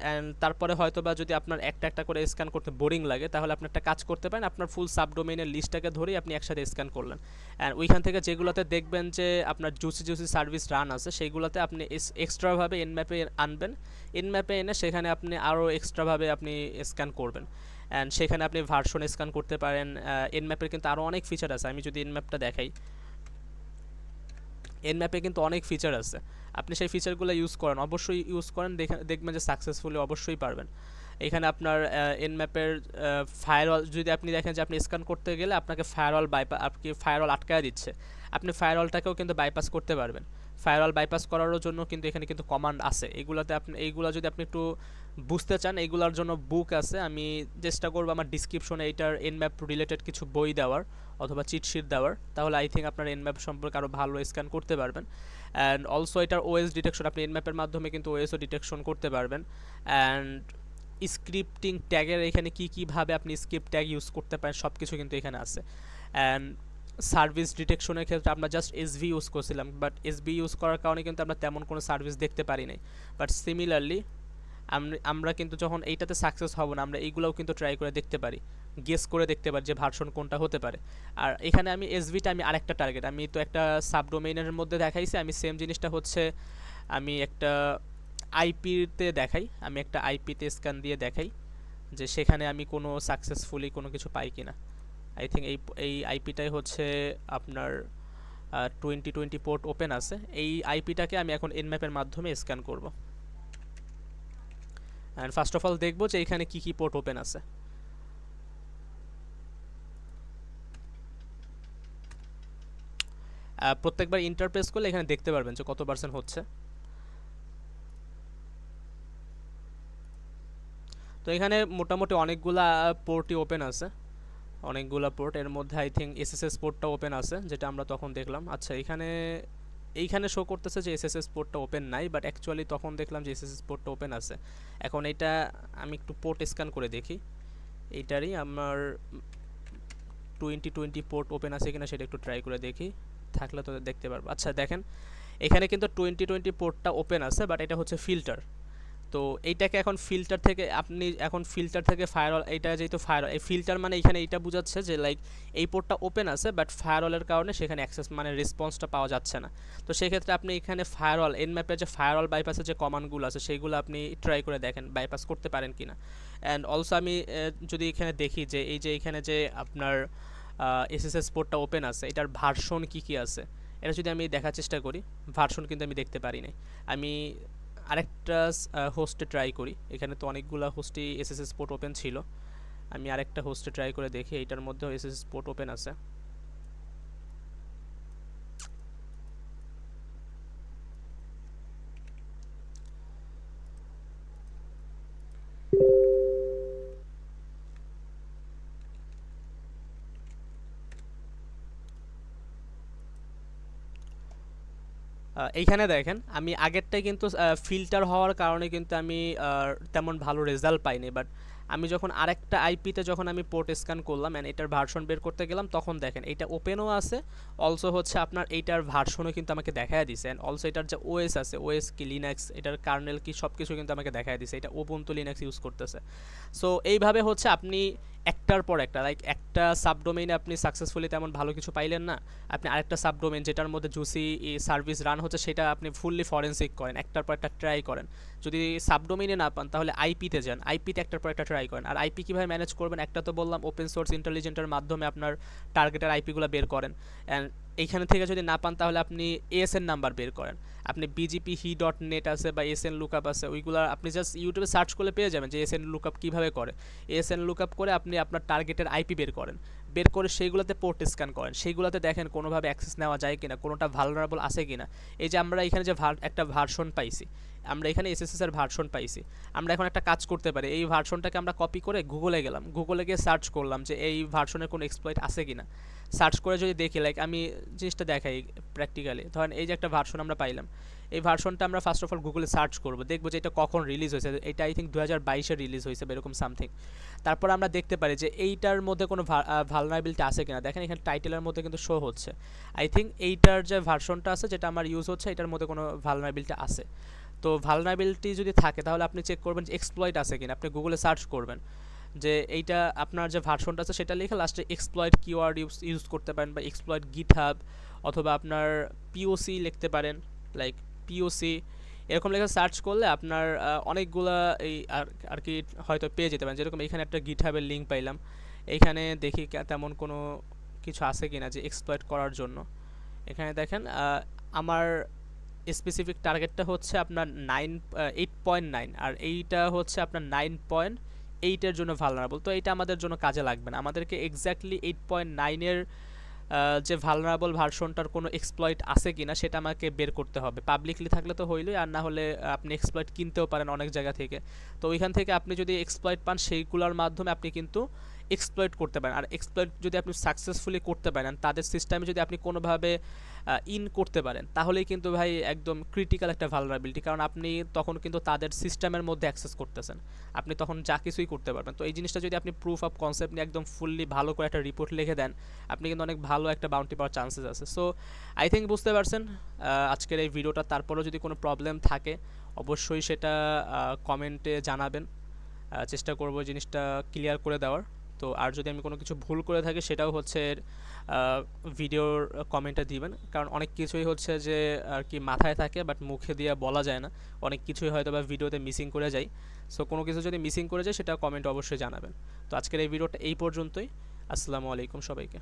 অ্যান্ড তারপরে হয়তো বা যদি আপনার একটা করে স্ক্যান করতে বোরিং লাগে, তাহলে আপনি একটা কাজ করতে পারেন, আপনার ফুল সাবডোমেইনের লিস্টটাকে ধরেই আপনি একসাথে স্ক্যান করলেন। অ্যান্ড ওইখান থেকে যেগুলোতে দেখবেন যে আপনার জুসি সার্ভিস রান আছে সেইগুলোতে আপনি এক্সট্রাভাবে এনম্যাপে আনবেন। এনম্যাপে এনে সেখানে আপনি আরও এক্সট্রাভাবে আপনি স্ক্যান করবেন। অ্যান্ড সেখানে আপনি ভার্সন স্ক্যান করতে পারেন। এনম্যাপের কিন্তু আরও অনেক ফিচার আছে, আমি যদি এনম্যাপটা দেখাই, এনম্যাপে কিন্তু অনেক ফিচার আছে, আপনি সেই ফিচারগুলো অবশ্যই ইউজ করেন, দেখবেন যে সাকসেসফুলি অবশ্যই পারবেন। এখানে আপনার এনম্যাপের ফায়ারওয়াল যদি আপনি দেখেন যে আপনি স্ক্যান করতে গেলে আপনাকে ফায়ারওয়াল আটকায় দিচ্ছে, আপনি ফায়ারওয়ালটাকেও কিন্তু বাইপাস করতে পারবেন। ফায়ারওয়াল বাইপাস করারও জন্য কিন্তু এখানে কিন্তু কমান্ড আছে, এইগুলো যদি আপনি একটু বুঝতে চান, এইগুলোর জন্য বুক আছে। আমি চেষ্টা করবো আমার ডিসক্রিপশনে এইটার এনম্যাপ রিলেটেড কিছু বই দেওয়ার অথবা চিটশিট দেওয়ার, তাহলে আই থিঙ্ক আপনার এনম্যাপ সম্পর্কে আরও ভালো স্ক্যান করতে পারবেন। অ্যান্ড অলসো এটার ওএস ডিটেকশন, আপনি এনম্যাপের মাধ্যমে কিন্তু ওএসও ডিটেকশন করতে পারবেন। অ্যান্ড স্ক্রিপ্টিং ট্যাগের এখানে কীভাবে আপনি স্ক্রিপ্ট ট্যাগ ইউজ করতে পারেন সব কিছু কিন্তু এখানে আছে। অ্যান্ড সার্ভিস ডিটেকশনের ক্ষেত্রে আমরা জাস্ট এসভি ইউজ করছিলাম, বাট এসভি ইউজ করার কারণে কিন্তু আমরা তেমন কোনো সার্ভিস দেখতে পারি নাই। বাট সিমিলারলি আমরা কিন্তু যখন এইটাতে সাকসেস হব না, আমরা এইগুলোও কিন্তু ট্রাই করে দেখতে পারি, গেস করে দেখতে পারি যে ভার্সন কোনটা হতে পারে। আর এখানে আমি এসভিটা আমি আরেকটা টার্গেট, আমি তো একটা সাবডোমেইনের মধ্যে দেখাইছি, আমি সেম জিনিসটা হচ্ছে আমি একটা আইপিতে দেখাই, আমি একটা আইপিতে স্ক্যান দিয়ে দেখাই যে সেখানে আমি কোনো সাকসেসফুলি কোনো কিছু পাই কিনা। আই থিঙ্ক এই আইপিটাই হচ্ছে আপনার 2020 পোর্ট ওপেন আছে। এই আইপিটাকে আমি এখন এনম্যাপের মাধ্যমে স্ক্যান করব, অ্যান্ড ফার্স্ট অফ অল দেখবো যে এখানে কি কি পোর্ট ওপেন আছে। প্রত্যেকবার ইন্টারপ্রেস করলে এখানে দেখতে পারবেন যে কত পার্সেন্ট হচ্ছে। তো এখানে মোটামুটি অনেকগুলা পোর্টই ওপেন আছে, অনেকগুলা পোর্ট, এর মধ্যে আই থিঙ্ক এসএসএস পোর্টটা ওপেন আছে যেটা আমরা তখন দেখলাম। আচ্ছা এইখানে শো করতেছে যে এসএসএস পোর্টটা ওপেন নাই, বাট অ্যাকচুয়ালি তখন দেখলাম যে এসএসএস পোর্টটা ওপেন আছে। এখন এটা আমি একটু পোর্ট স্ক্যান করে দেখি, এইটারই আমার 2020 পোর্ট ওপেন আছে কিনা সেটা একটু ট্রাই করে দেখি, থাকলে তো দেখতে পারবো। আচ্ছা দেখেন এখানে কিন্তু 2020 পোর্টটা ওপেন আছে, বাট এটা হচ্ছে ফিল্টার। তো এইটাকে এখন ফিল্টার থেকে আপনি এখন ফিল্টার থেকে ফায়ারওয়াল, এইটা যেহেতু ফায়ারওয়াল, এই ফিল্টার মানে এখানে এইটা বোঝাচ্ছে যে লাইক এই পোর্টটা ওপেন আছে বাট ফায়ারওয়ালের কারণে সেখানে অ্যাক্সেস মানে রেসপন্সটা পাওয়া যাচ্ছে না। তো সেক্ষেত্রে আপনি এখানে ফায়ারওয়াল এনম্যাপের যে ফায়ারওয়াল বাইপাসের যে কমান্ডগুলো আছে সেইগুলো আপনি ট্রাই করে দেখেন বাইপাস করতে পারেন কিনা। অ্যান্ড অলসো আমি যদি এখানে দেখি যে এই যে এখানে যে আপনার এসএসএস পোর্টটা ওপেন আছে, এটার ভার্সন কি কি আছে এটা যদি আমি দেখার চেষ্টা করি, ভার্সন কিন্তু আমি দেখতে পারি নাই। আমি আরেকটা হোস্টে ট্রাই করি, এখানে তো অনেকগুলো হোস্টই এসএসএস পোর্ট ওপেন ছিল, আমি আরেকটা হোস্টে ট্রাই করে দেখি এইটার মধ্যেও এসএসএস পোর্ট ওপেন আছে। এইখানে দেখেন আমি আগেরটাই কিন্তু ফিল্টার হওয়ার কারণে কিন্তু আমি তেমন ভালো রেজাল্ট পাইনি, বাট আমি যখন আরেকটা আইপিতে যখন আমি পোর্ট স্ক্যান করলাম অ্যান্ড এটার ভার্সন বের করতে গেলাম তখন দেখেন এইটা ওপেনও আছে, অলসো হচ্ছে আপনার এইটার ভার্সনও কিন্তু আমাকে দেখায় দিছে, অ্যান্ড অলসো এটার যে ওএস আছে, ওএস কি লিনাক্স, এটার কার্নেল কি সব কিছু কিন্তু আমাকে দেখায় দিছে, এটা উবুন্টু লিনাক্স ইউজ করতেছে। সো এইভাবে হচ্ছে আপনি একটার পর একটা লাইক একটা সাবডোমেইনে আপনি সাকসেসফুলি তেমন ভালো কিছু পাইলেন না, আপনি আরেকটা সাবডোমেইন যেটার মধ্যে জুসি সার্ভিস রান হচ্ছে সেটা আপনি ফুললি ফরেন্সিক করেন, একটার পর একটা ট্রাই করেন। যদি সাবডোমেইনে না পান তাহলে আইপিতে যান, আইপিতে একটার পর একটা ট্রাই করেন। আর আইপি কীভাবে ম্যানেজ করবেন, একটা তো বললাম ওপেন সোর্স ইন্টেলিজেন্টের মাধ্যমে আপনার টার্গেটের আইপিগুলো বের করেন, অ্যান্ড এইখানে থেকে যদি না পান তাহলে আপনি এএসএন নাম্বার বের করেন। আপনি বিজিপি হি ডট নেট আছে বা এসএন লুকআপ আছে, ওইগুলো আপনি জাস্ট ইউটিউবে সার্চ করলে পেয়ে যাবেন যে এসএন লুকআপ কীভাবে করে। এসএন লুকআপ করে আপনি আপনার টার্গেটের আইপি বের করেন, বের করে সেইগুলোতে পোর্ট স্ক্যান করেন, সেইগুলোতে দেখেন কোনোভাবে অ্যাক্সেস নেওয়া যায় কিনা, কোনোটা ভালনারেবল আছে কিনা। এই যে আমরা এখানে যে একটা ভার্সন পাইছি, আমরা এখানে এসএসএস এর ভার্সন পাইছি, আমরা এখন একটা কাজ করতে পারি, এই ভার্সনটাকে আমরা কপি করে গুগলে গেলাম, গুগলে গিয়ে সার্চ করলাম যে এই ভার্সনের কোনো এক্সপ্লয়েট আছে কিনা। সার্চ করে যদি দেখি লাইক আমি জিনিসটা দেখাই প্র্যাকটিক্যালি, ধরেন এই যে একটা ভার্সন আমরা পাইলাম, এই ভার্সনটা আমরা ফার্স্ট অফ অল গুগলে সার্চ করবো, দেখবো যে এটা কখন রিলিজ হয়েছে, এটা আই থিঙ্ক 2022-এ রিলিজ হয়েছে এরকম সামথিং। তারপর আমরা দেখতে পারি যে এইটার মধ্যে কোনো ভালনারেবিলিটি আছে কিনা, দেখেন এখানে টাইটেলের মধ্যে কিন্তু শো হচ্ছে আই থিঙ্ক এইটার যে ভার্সনটা আছে যেটা আমার ইউজ হচ্ছে এটার মধ্যে কোনো ভালনারেবিলিটি আছে। তো ভালনারেবিলিটি যদি থাকে তাহলে আপনি চেক করবেন যে এক্সপ্লয়েট আছে কিনা, আপনি গুগলে সার্চ করবেন যে এইটা আপনার যে ভার্সনটা আছে সেটা লিখে লাস্টে এক্সপ্লয়েট কিওয়ার্ড ইউজ করতে পারেন, বা এক্সপ্লয়েট গিটহাব, অথবা আপনার পিওসি লিখতে পারেন, লাইক পিওসি এরকম লেখা সার্চ করলে আপনার অনেকগুলা এই আর কি হয়তো পেয়ে যেতে পারেন। যেরকম এখানে একটা গিটহাবের লিঙ্ক পাইলাম, এইখানে দেখি তেমন কোনো কিছু আছে কিনা যে এক্সপ্লয়েট করার জন্য। এখানে দেখেন আমার স্পেসিফিক টার্গেটটা হচ্ছে আপনার 8.9 আর এইটা হচ্ছে আপনার 9.8-এর জন্য ভালনারেবল। তো এইটা আমাদের জন্য কাজে লাগবে না, আমাদেরকে এক্স্যাক্টলি 8.9-এর যে ভালনারেবল ভার্সনটার কোনো এক্সপ্লয়েট আছে কিনা সেটা আমাকে বের করতে হবে। পাবলিকলি থাকলে তো হইলই, আর না হলে আপনি এক্সপ্লয়েট কিনতেও পারেন অনেক জায়গা থেকে। তো ওইখান থেকে আপনি যদি এক্সপ্লয়েট পান সেইগুলোর মাধ্যমে আপনি কিন্তু এক্সপ্লয়েট করতে পারেন। আর এক্সপ্লয়েট যদি আপনি সাকসেসফুলি করতে পারেন, তাদের সিস্টেমে যদি আপনি কোনোভাবে ইন করতে পারেন, তাহলেই কিন্তু ভাই একদম ক্রিটিক্যাল একটা ভালনারেবিলিটি, কারণ আপনি তখন কিন্তু তাদের সিস্টেমের মধ্যে অ্যাক্সেস করতেছেন, আপনি তখন যা কিছুই করতে পারবেন। তো এই জিনিসটা যদি আপনি প্রুফ অফ কনসেপ্ট নিয়ে একদম ফুললি ভালো করে একটা রিপোর্ট লিখে দেন, আপনি কিন্তু অনেক ভালো একটা বাউন্টি পাওয়ার চান্সেস আছে। সো আই থিঙ্ক বুঝতে পারছেন আজকের এই ভিডিওটা। তারপরেও যদি কোনো প্রবলেম থাকে অবশ্যই সেটা কমেন্টে জানাবেন। চেষ্টা করব জিনিসটা ক্লিয়ার করে দেওয়ার। তো আর যদি আমি কোনো কিছু ভুল করে থাকি সেটাও হচ্ছে ভিডিওর কমেন্টে দিবেন, কারণ অনেক কিছুই হচ্ছে যে আর কি মাথায় থাকে বাট মুখে দিয়ে বলা যায় না, অনেক কিছুই হয়তো বা ভিডিওতে মিসিং করে যাই। সো কোনো কিছু যদি মিসিং করে যায় সেটা কমেন্টে অবশ্যই জানাবেন। তো আজকের এই ভিডিওটা এই পর্যন্তই। আসসালামু আলাইকুম সবাইকে।